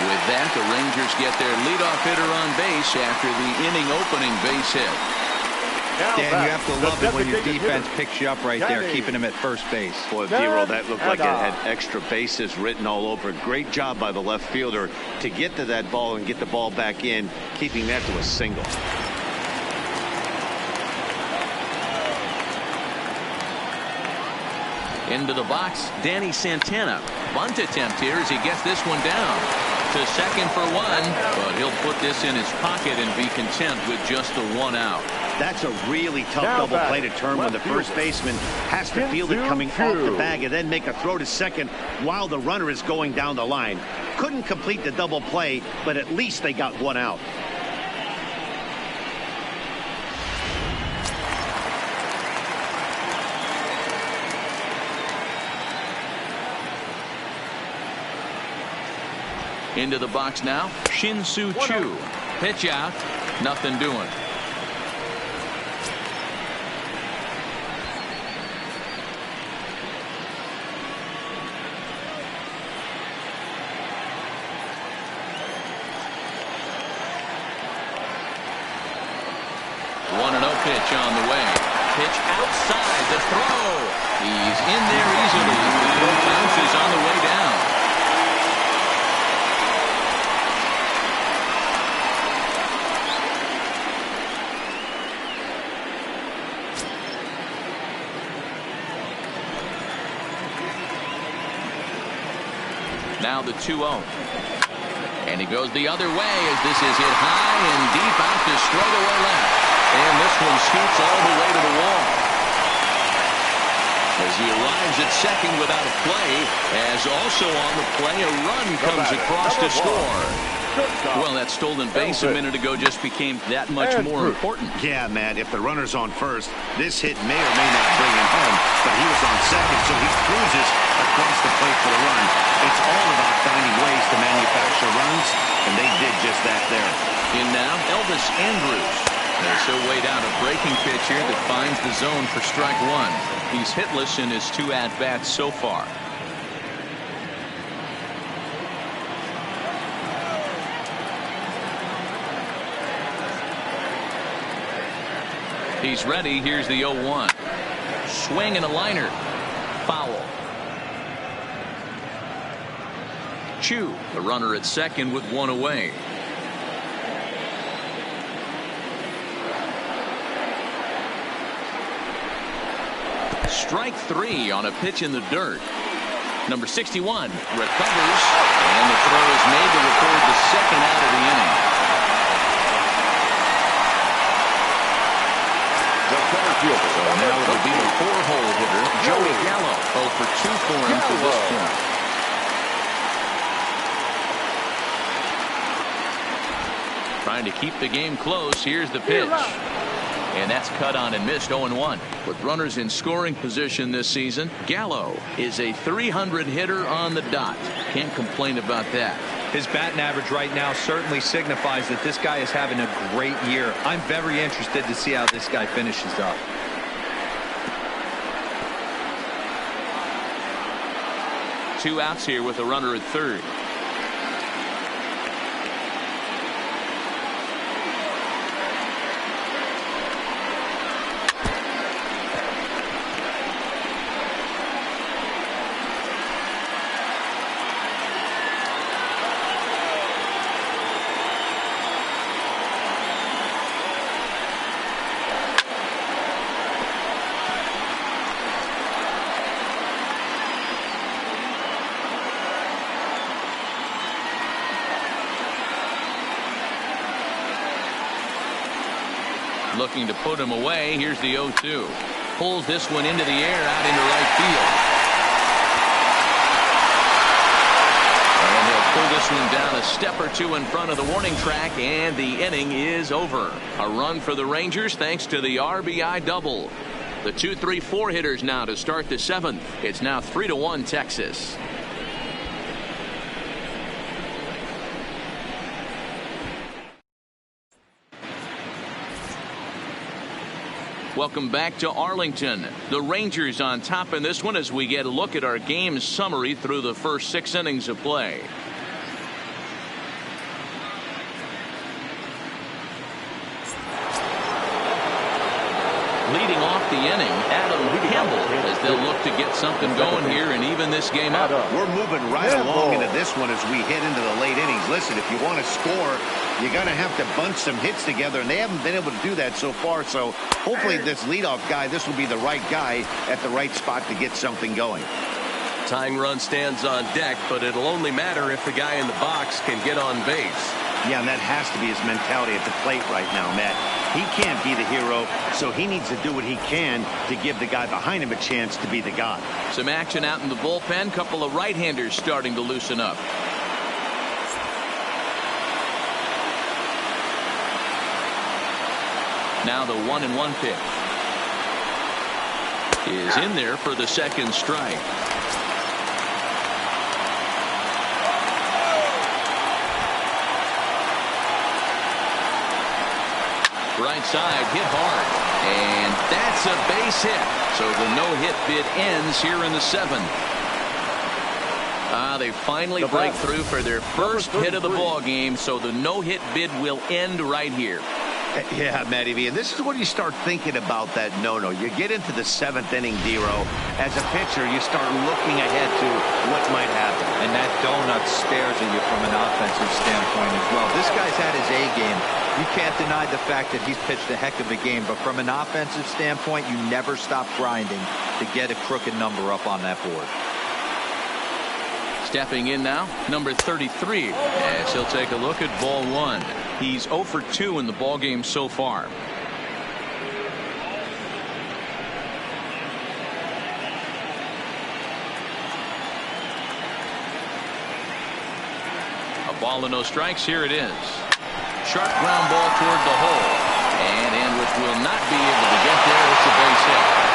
With that, the Rangers get their leadoff hitter on base after the inning opening base hit. Dan, you have to love it when your defense picks you up right there, keeping him at first base. Boy, Vero, that looked like it had extra bases written all over it. Great job by the left fielder to get to that ball and get the ball back in, keeping that to a single. Into the box, Danny Santana. Bunt attempt here as he gets this one down to second for 1, but he'll put this in his pocket and be content with just the 1 out. That's a really tough double play to turn when the first baseman has to field it coming off the bag and then make a throw to second while the runner is going down the line. Couldn't complete the double play, but at least they got 1 out. Into the box now, Shin-Soo Choo. Pitch out, nothing doing. Pitch on the way. Pitch outside the throw. He's in there easily. The throw bounces on the way down. Now the 2-0. And he goes the other way as this is hit high and deep out to straightaway left. And this one scoots all the way to the wall. As he arrives at second without a play, as also on the play, a run comes across to score. Well, that stolen base a minute ago just became that much more important. Yeah, Matt, if the runner's on first, this hit may or may not bring him home, but he was on second, so he cruises across the plate for the run. It's all about finding ways to manufacture runs, and they did just that there. In now, Elvis Andrus. They're so weighed out, a breaking pitch here that finds the zone for strike one. He's hitless in his 2 at-bats so far. He's ready. Here's the 0-1. Swing and a liner. Foul. Chu, the runner at second with 1 away. Strike 3 on a pitch in the dirt. Number 61 recovers, and the throw is made to record the second out of the inning. So now it'll be the 4-hole hitter, Joey Gallo. 0 for 2 for him to this point. Trying to keep the game close. Here's the pitch. And that's cut on and missed. 0-1. With runners in scoring position this season, Gallo is a 300 hitter on the dot. Can't complain about that. His batting average right now certainly signifies that this guy is having a great year. I'm very interested to see how this guy finishes up. Two outs here with a runner at third. Looking to put him away. Here's the 0-2. Pulls this one into the air out into right field. And he'll pull this one down a step or two in front of the warning track, and the inning is over. A run for the Rangers thanks to the RBI double. The 2-3-4 hitters now to start the 7th. It's now 3-1 Texas. Welcome back to Arlington. The Rangers on top in this one as we get a look at our game summary through the first 6 innings of play. Leading off the inning, Adam Campbell, as they'll look to get something going here and even this game up. We're moving right along into this one as we head into the late innings. Listen, if you want to score, you got to have to bunch some hits together, and they haven't been able to do that so far. So hopefully this leadoff guy, this will be the right guy at the right spot to get something going. Tying run stands on deck, but it'll only matter if the guy in the box can get on base. Yeah, and that has to be his mentality at the plate right now, Matt. He can't be the hero, so he needs to do what he can to give the guy behind him a chance to be the guy. Some action out in the bullpen. Couple of right-handers starting to loosen up. Now the 1-1 pitch is in there for the second strike. Right side hit hard, and that's a base hit. So the no-hit bid ends here in the 7th. They finally break through for their first hit of the ball game, so the no-hit bid will end right here. Yeah, Matty V, and this is when you start thinking about that no-no. You get into the 7th inning, Dero. As a pitcher, you start looking ahead to what might happen. And that donut stares at you from an offensive standpoint as well. This guy's had his A game. You can't deny the fact that he's pitched a heck of a game, but from an offensive standpoint, you never stop grinding to get a crooked number up on that board. Stepping in now, number 33, as he'll take a look at ball one. He's 0 for 2 in the ball game so far. A ball and no strikes. Here it is. Sharp ground ball toward the hole, and which will not be able to get there. It's a base hit.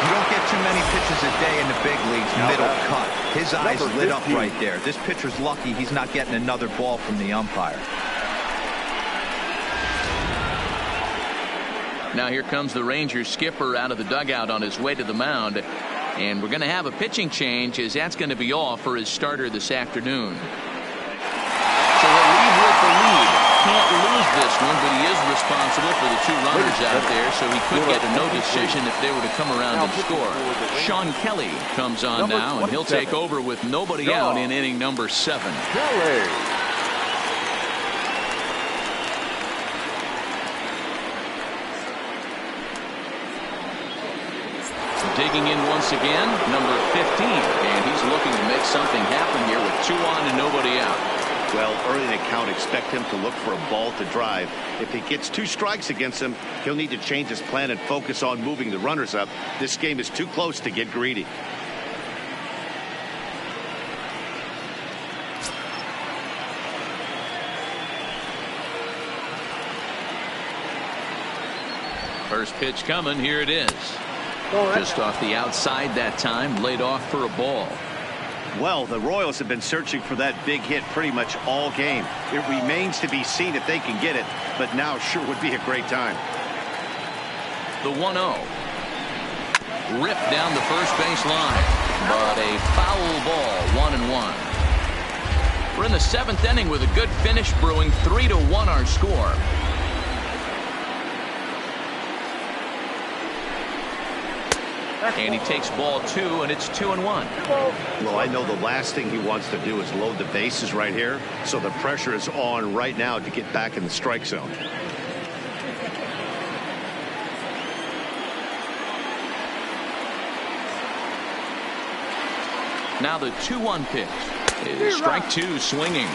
You don't get too many pitches a day in the big leagues. Middle cut. His eyes lit up right there. This pitcher's lucky he's not getting another ball from the umpire. Now here comes the Rangers skipper out of the dugout on his way to the mound. And we're going to have a pitching change, as that's going to be all for his starter this afternoon. So he'll lead with the lead. Can't lose this one, but he is responsible for the 2 runners out there, so he could get a no decision if they were to come around and score. Sean Kelly comes on now, and he'll take over with nobody out in inning number 7. Kelly. Digging in once again, number 15, and he's looking to make something happen here with 2 on and nobody out. Well, early in the count, expect him to look for a ball to drive. If he gets 2 strikes against him, he'll need to change his plan and focus on moving the runners up. This game is too close to get greedy. First pitch coming. Here it is. Just off the outside that time, laid off for a ball. Well, the Royals have been searching for that big hit pretty much all game. It remains to be seen if they can get it, but now sure would be a great time. The 1-0. Ripped down the first base line, but a foul ball, 1-1. We're in the 7th inning with a good finish brewing. 3-1 our score. And he takes ball 2, and it's 2-1. Well, I know the last thing he wants to do is load the bases right here, so the pressure is on right now to get back in the strike zone. Now the 2-1 pitch. Is strike 2 swinging.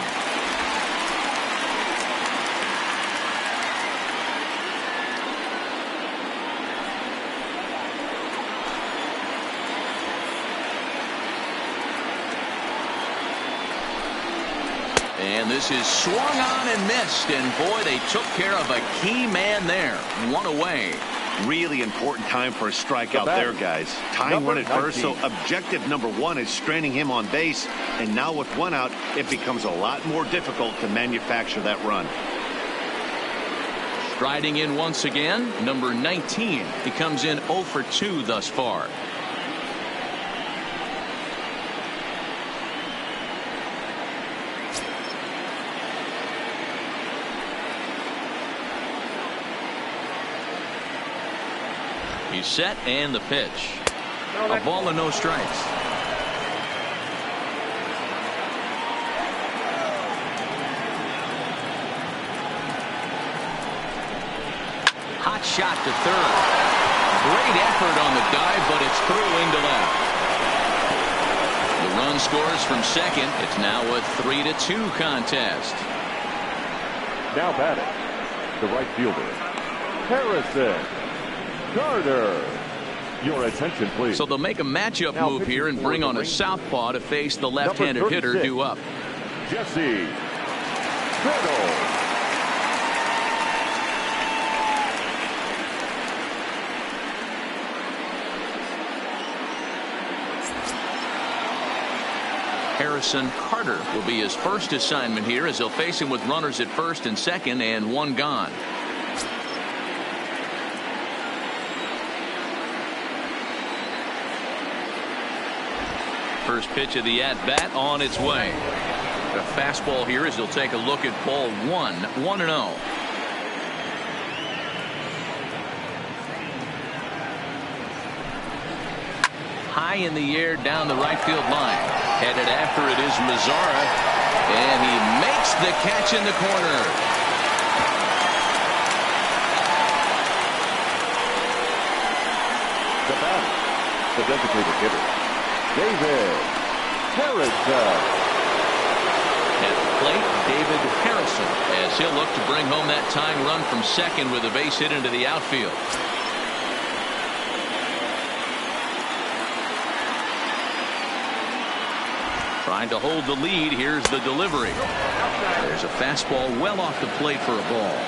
And this is swung on and missed, and boy, they took care of a key man there. 1 away. Really important time for a strikeout there, guys. Tying run at first, so objective number 1 is straining him on base, and now with 1 out, it becomes a lot more difficult to manufacture that run. Striding in once again, number 19. He comes in 0 for 2 thus far. He's set, and the pitch. A ball and no strikes. Hot shot to third. Great effort on the dive, but it's through into left. The run scores from second. It's now a 3-2 contest. Now batting, the right fielder, Harrison Carter. Your attention, please. So they'll make a matchup move here and bring on a southpaw to face the left-handed hitter due up. Jesse Biddle. Harrison Carter will be his first assignment here, as they'll face him with runners at first and second and 1 gone. First pitch of the at-bat on its way. A fastball here as he'll take a look at ball 1, 1-0. High in the air down the right field line. Headed after it is Mazara, and he makes the catch in the corner. The batter, the designated hitter, David Harrison. At the plate, David Harrison, as he'll look to bring home that tying run from second with a base hit into the outfield. Trying to hold the lead. Here's the delivery. There's a fastball well off the plate for a ball.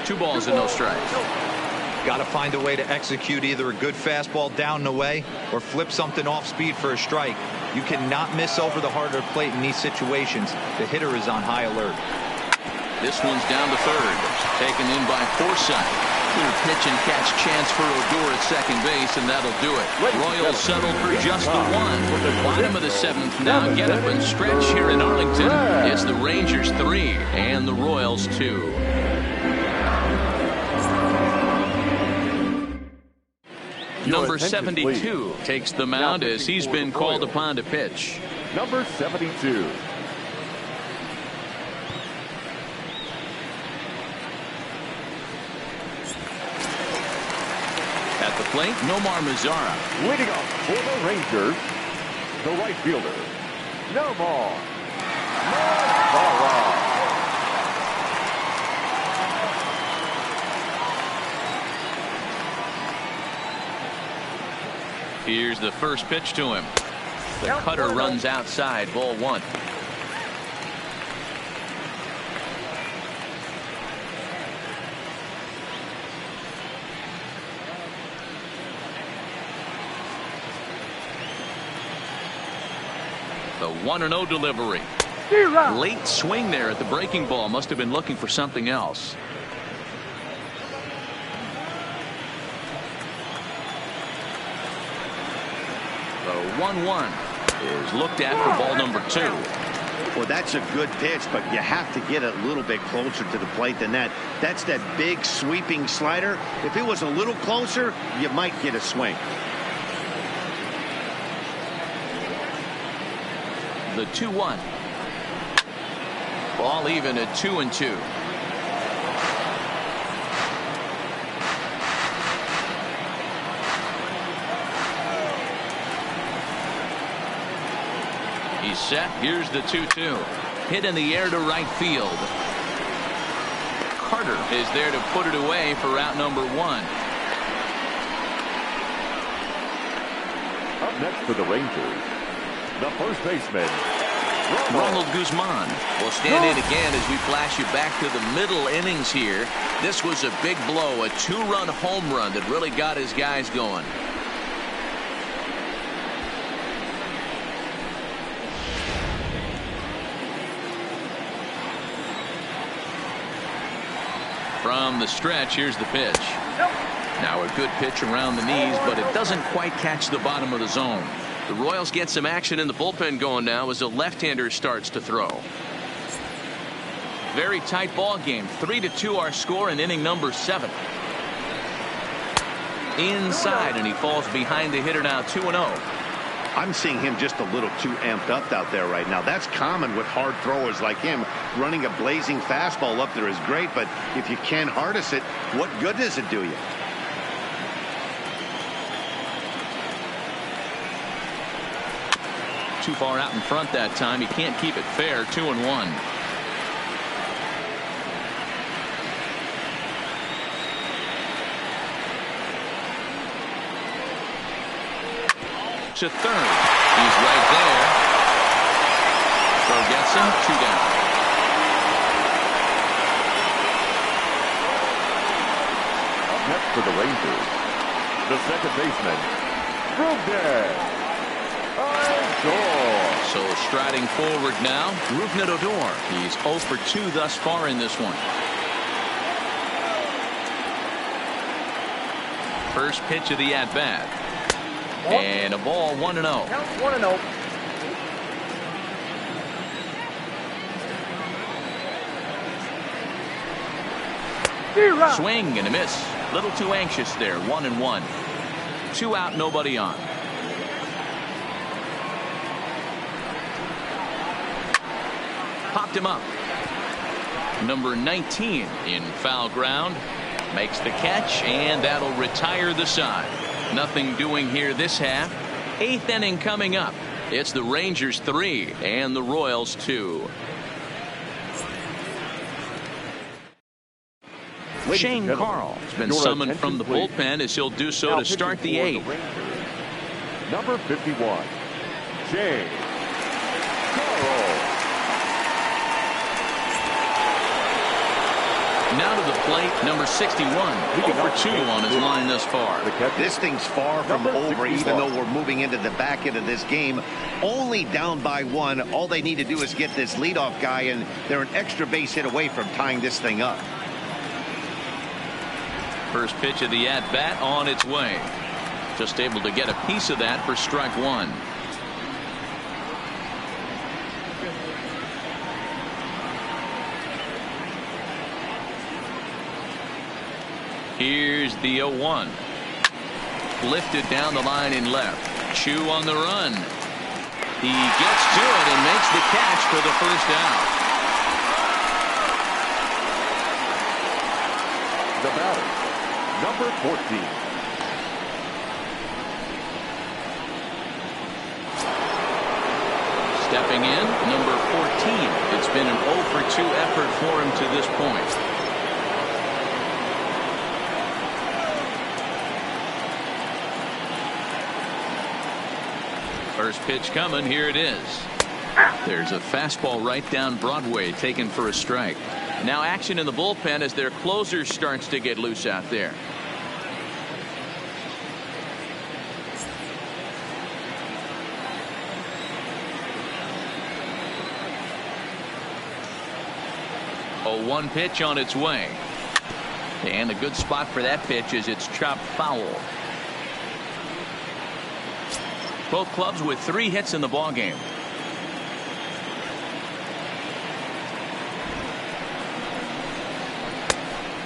Two balls and no strikes. Got to find a way to execute either a good fastball down and away or flip something off speed for a strike. You cannot miss over the heart of the plate in these situations. The hitter is on high alert. This one's down to third. Taken in by Forsythe. Little pitch and catch chance for Odor at second base, and that'll do it. Royals settle for just the one. Bottom of the seventh now. Get up and stretch here in Arlington. It's the Rangers 3 and the Royals 2. Number 72 takes the mound as he's been called upon to pitch. Number 72. At the plate, Nomar Mazara. Leading off for the Rangers, the right fielder, Nomar Mazara. Here's the first pitch to him. The cutter runs outside, ball one. The 1-0 delivery. Late swing there at the breaking ball. Must have been looking for something else. The 1-1 is looked at for ball number 2. Well, that's a good pitch, but you have to get it a little bit closer to the plate than that. That's that big sweeping slider. If it was a little closer, you might get a swing. The 2-1. Ball even at 2-2. He's set. Here's the 2-2. Hit in the air to right field. Carter is there to put it away for out number 1. Up next for the Rangers, the first baseman, Ronald Guzman will stand in again as we flash you back to the middle innings here. This was a big blow, a 2-run home run that really got his guys going. From the stretch, here's the pitch. Now a good pitch around the knees, but it doesn't quite catch the bottom of the zone. The Royals get some action in the bullpen going now as the left-hander starts to throw. Very tight ball game. 3-2 our score in inning number 7. Inside, and he falls behind the hitter now, 2-0. I'm seeing him just a little too amped up out there right now. That's common with hard throwers like him. Running a blazing fastball up there is great, but if you can't harness it, what good does it do you? Too far out in front that time. He can't keep it fair. 2-1. To third. He's right there. Throw gets him. 2 down. Up next for the Rangers, the second baseman, Rougned Odor. So striding forward now, Rougned Odor. He's 0 for 2 thus far in this one. First pitch of the at-bat. And a ball, 1-0. Count 1-0. Swing and a miss. Little too anxious there. 1-1. 2 out, nobody on. Popped him up. Number 19 in foul ground. Makes the catch, and that'll retire the side. Nothing doing here this half. 8th inning coming up. It's the Rangers 3 and the Royals 2. Shane Carl has been summoned from the bullpen as he'll do so to start the 8th. Number 51, Shane Carl. Now to the plate, number 61. Over 2 on his line thus far. This thing's far from over, even though we're moving into the back end of this game. Only down by 1. All they need to do is get this leadoff guy, and they're an extra base hit away from tying this thing up. First pitch of the at-bat on its way. Just able to get a piece of that for strike 1. Here's the 0-1. Lifted down the line in left. Chu on the run. He gets to it and makes the catch for the first out. The batter, number 14. Stepping in, number 14. It's been an 0-for-2 effort for him to this point. First pitch coming. Here it is. There's a fastball right down Broadway, taken for a strike. Now action in the bullpen as their closer starts to get loose out there. A 1 pitch on its way. And a good spot for that pitch is it's chopped foul. Both clubs with 3 hits in the ballgame.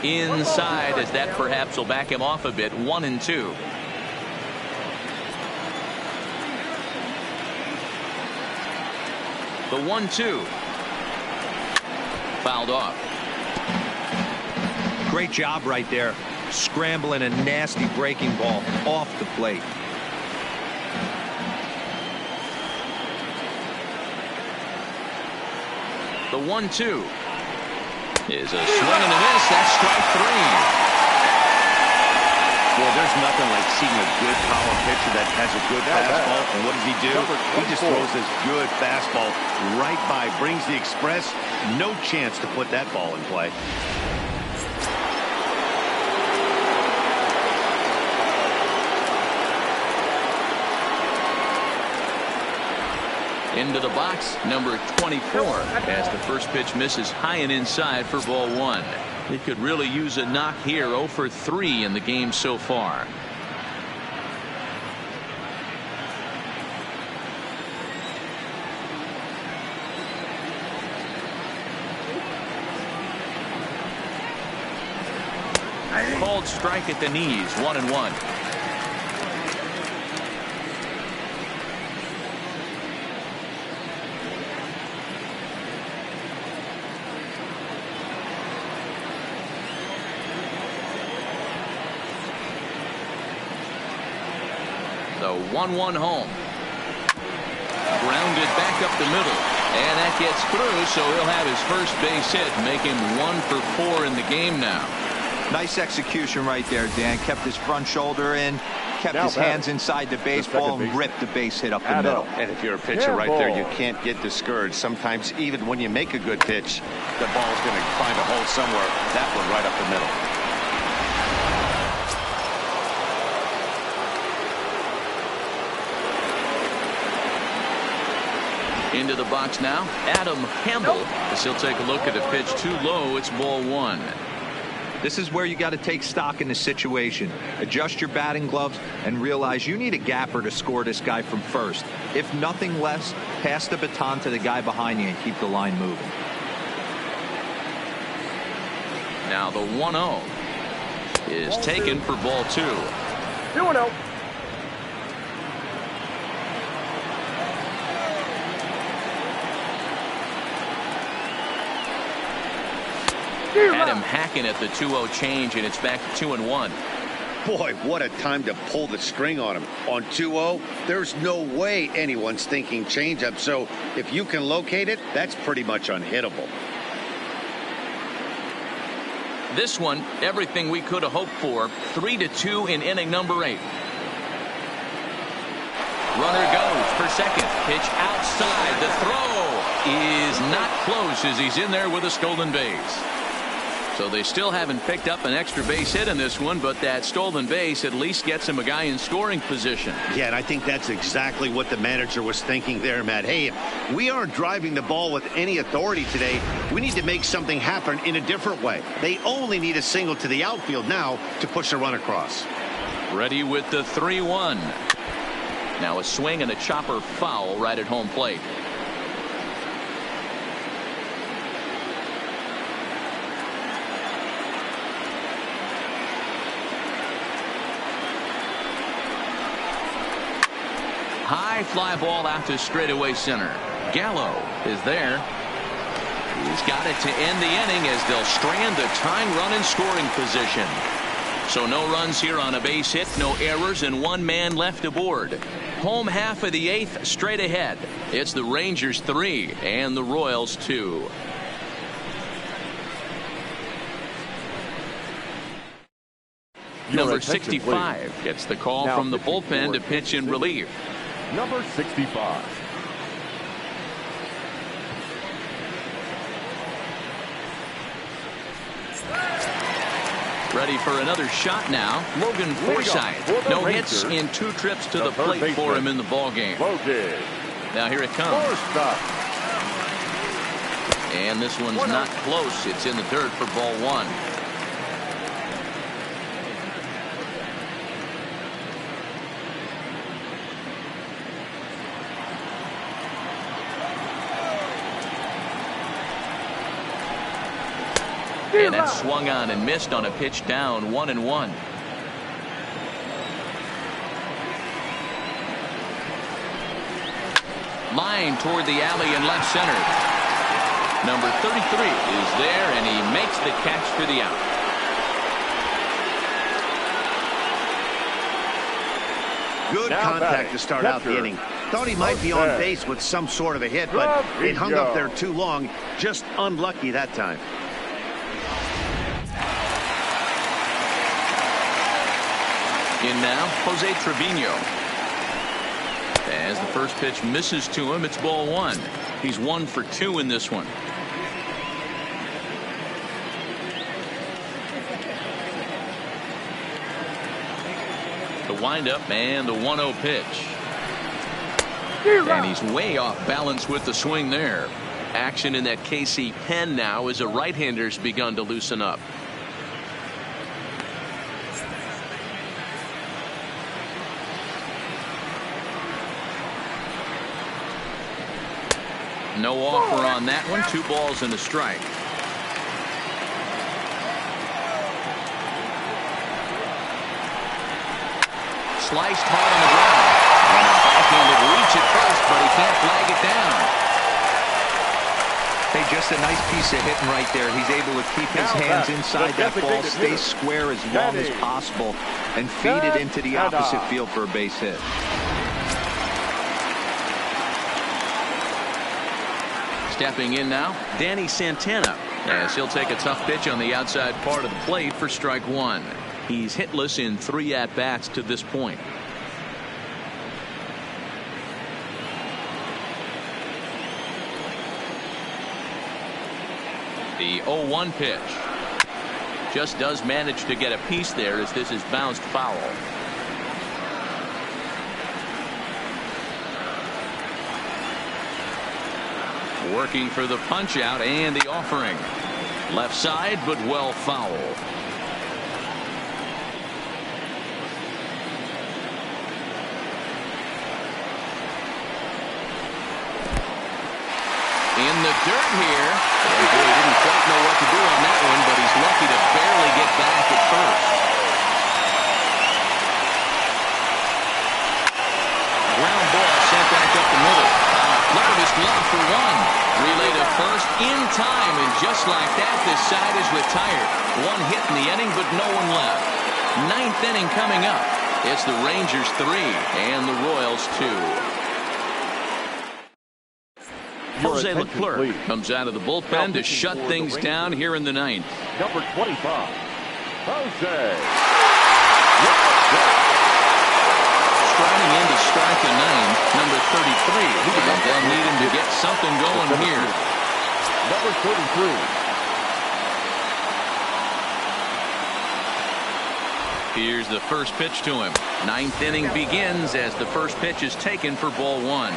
Inside, as that perhaps will back him off a bit. 1-2. The 1-2. Fouled off. Great job right there. Scrambling a nasty breaking ball off the plate. The 1-2 is a swing and a miss. That's strike 3. Well, there's nothing like seeing a good power pitcher that has a good fastball. And what does he do? He just throws this good fastball right by, brings the express. No chance to put that ball in play. Into the box, number 24, as the first pitch misses high and inside for ball 1. He could really use a knock here. 0-for-3 in the game so far. Called strike at the knees. 1-1. The 1-1 home. Grounded back up the middle. And that gets through, so he'll have his first base hit, make him 1-for-4 in the game now. Nice execution right there, Dan. Kept his front shoulder in, kept his hands inside the baseball, and ripped the base hit up the middle. And if you're a pitcher right there, you can't get discouraged. Sometimes even when you make a good pitch, the ball's going to find a hole somewhere. That one right up the middle. Into the box now, Adam Campbell, as he'll take a look at a pitch too low. It's ball 1. This is where you got to take stock in the situation. Adjust your batting gloves and realize you need a gapper to score this guy from first. If nothing less, pass the baton to the guy behind you and keep the line moving. Now the 1-0 is taken for ball 2. 2-0. Had him hacking at the 2-0 change, and it's back to 2-1. Boy, what a time to pull the string on him. On 2-0, there's no way anyone's thinking changeup. So if you can locate it, that's pretty much unhittable. This one, everything we could have hoped for. 3-2 in inning number 8. Runner goes for second. Pitch outside. The throw is not close as he's in there with a stolen base. So they still haven't picked up an extra base hit in this one, but that stolen base at least gets him a guy in scoring position. Yeah, and I think that's exactly what the manager was thinking there, Matt. Hey, if we aren't driving the ball with any authority today, we need to make something happen in a different way. They only need a single to the outfield now to push a run across. Ready with the 3-1. Now a swing and a chopper foul right at home plate. High fly ball out to straightaway center. Gallo is there. He's got it to end the inning as they'll strand the tying run in scoring position. So no runs here on a base hit, no errors, and one man left aboard. Home half of the 8th straight ahead. It's the Rangers 3 and the Royals 2. Number 65 gets the call from the bullpen to pitch in relief. Number 65. Ready for another shot now. Logan Forsythe. No hits in 2 trips to the plate for him in the ballgame. Now here it comes. And this one's not close. It's in the dirt for ball 1. And that swung on and missed on a pitch down 1-1. Line toward the alley in left center. Number 33 is there, and he makes the catch for the out. Good contact to start out the inning. Thought he might be on base with some sort of a hit, but it hung up there too long. Just unlucky that time. In now, Jose Trevino. As the first pitch misses to him, it's ball 1. He's 1 for 2 in this one. The windup and the 1-0 pitch. And he's way off balance with the swing there. Action in that KC pen now as a right-hander's begun to loosen up. No offer on that one. 2 balls and a strike. Sliced hard on the ground. And a backhanded reach at first, but he can't flag it down. Hey, just a nice piece of hitting right there. He's able to keep his hands inside that ball, stay square as long as possible, and feed it into the opposite field for a base hit. Stepping in now, Danny Santana, as he'll take a tough pitch on the outside part of the plate for strike 1. He's hitless in 3 at-bats to this point. The 0-1 pitch. Just does manage to get a piece there as this is bounced foul. Working for the punch out and the offering. Left side, but well foul. In the dirt here. And boy, he didn't quite know what to do on that one, but he's lucky to barely get back at first. Ground ball sent back up the middle. Look at his glove for 1. Relay to first, in time, and just like that, this side is retired. One hit in the inning, but no one left. Ninth inning coming up. It's the Rangers 3 and the Royals 2. Jose Leclerc comes out of the bullpen to shut things down here in the ninth. Number 25, Jose. Striding in to start the ninth, number 33. And they'll need him to get something going here. Number 33. Here's the first pitch to him. Ninth inning begins as the first pitch is taken for ball one.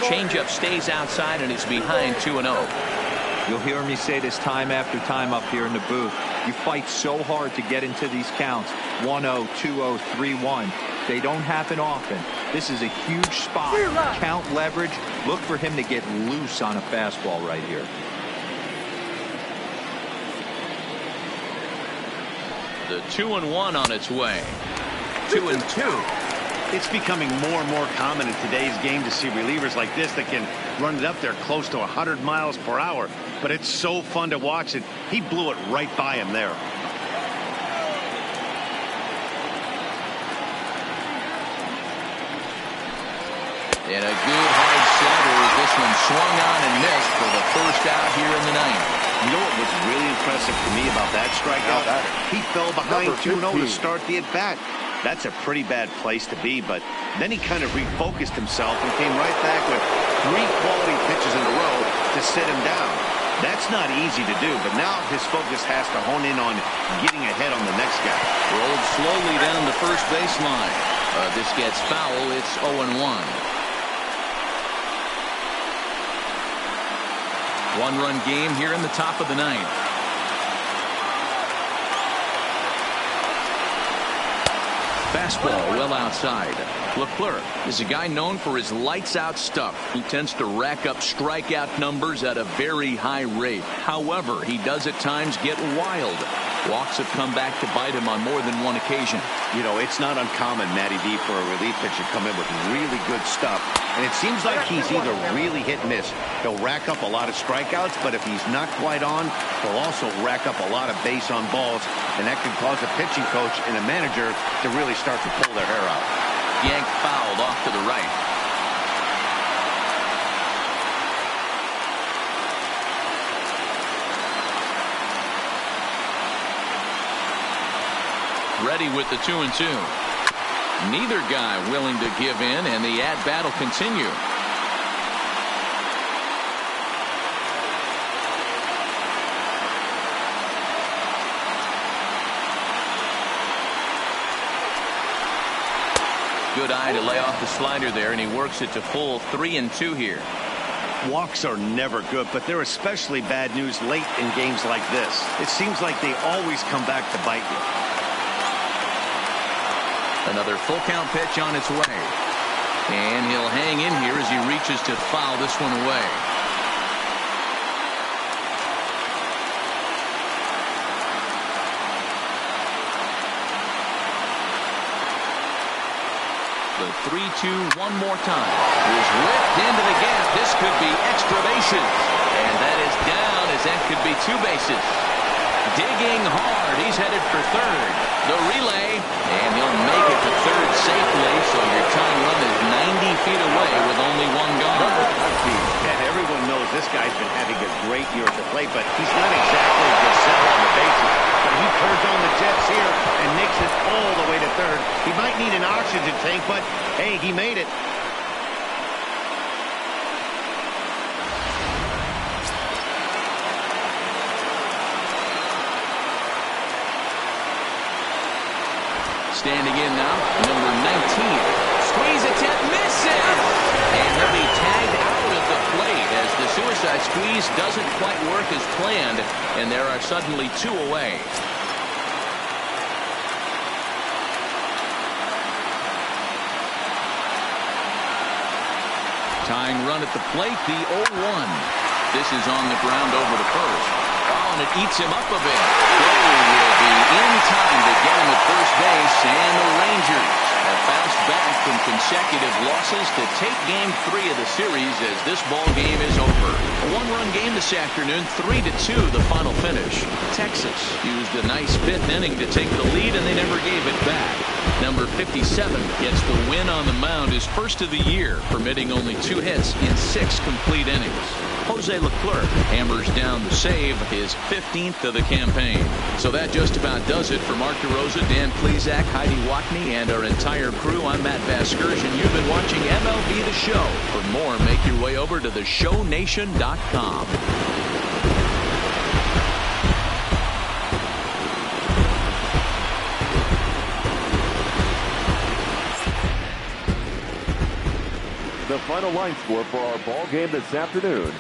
Changeup stays outside and it's behind 2-0. You'll hear me say this time after time up here in the booth. You fight so hard to get into these counts. 1-0, 2-0, 3-1. They don't happen often. This is a huge spot. Count leverage. Look for him to get loose on a fastball right here. The 2-1 on its way. 2-2. It's becoming more and more common in today's game to see relievers like this that can run it up there close to 100 miles per hour. But it's so fun to watch it. He blew it right by him there. And a good hard slider. This one swung on and missed for the first out here in the ninth. You know what was really impressive to me about that strikeout? He fell behind 2-0 to start the at-bat. That's a pretty bad place to be, but then he kind of refocused himself and came right back with 3 quality pitches in a row to sit him down. That's not easy to do, but now his focus has to hone in on getting ahead on the next guy. Rolled slowly down the first baseline. This gets foul. It's 0-1. One-run game here in the top of the ninth. Fastball well outside. Leclerc is a guy known for his lights-out stuff. He tends to rack up strikeout numbers at a very high rate. However, he does at times get wild. Walks have come back to bite him on more than one occasion. You know, it's not uncommon, Matty D, for a relief pitcher to come in with really good stuff. And it seems like he's either really hit and miss. He'll rack up a lot of strikeouts, but if he's not quite on, he'll also rack up a lot of base on balls. And that can cause a pitching coach and a manager to really start to pull their hair out. Yanked fouled off to the right. Ready with the 2-2. Neither guy willing to give in, and the at-bat will continue. Good eye to lay off the slider there, and he works it to full 3-2 here. Walks are never good, but they're especially bad news late in games like this. It seems like they always come back to bite you. Another full count pitch on its way. And he'll hang in here as he reaches to foul this one away. The 3-2 one more time. Is whipped into the gap. This could be extra bases. And that is down as that could be 2 bases. Digging hard. He's headed for third. The relay. And he'll make it to third safely. So your tying run is 90 feet away with only 1 gone. And everyone knows this guy's been having a great year at the plate, but he's not exactly a gazelle on the bases. But he turns on the jets here and makes it all the way to third. He might need an oxygen tank, but hey, he made it. Standing in now, number 19. Squeeze attempt, misses! And he'll be tagged out at the plate as the suicide squeeze doesn't quite work as planned, and there are suddenly 2 away. Tying run at the plate, the 0-1. This is on the ground over to first. Oh, and it eats him up a bit. They will be in time to get him at first base, and the Rangers losses to take Game 3 of the series as this ball game is over. A one-run game this afternoon, 3-2 the final finish. Texas used a nice fifth inning to take the lead, and they never gave it back. Number 57 gets the win on the mound, his first of the year, permitting only 2 hits in 6 complete innings. Jose Leclerc hammers down the save, his 15th of the campaign. So that just about does it for Mark DeRosa, Dan Plesac, Heidi Watney, and our entire crew. I'm Matt Vasgersian. You've been watching MLB The Show. For more, make your way over to theshownation.com. The final line score for our ball game this afternoon.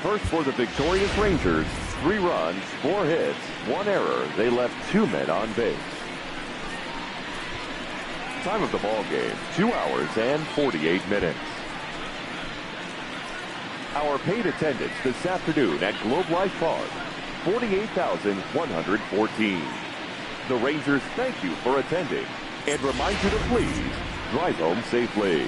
First for the victorious Rangers, 3 runs, 4 hits, 1 error. They left 2 men on base. Time of the ball game, 2 hours and 48 minutes. Our paid attendance this afternoon at Globe Life Park, 48,114. The Rangers thank you for attending and remind you to please drive home safely.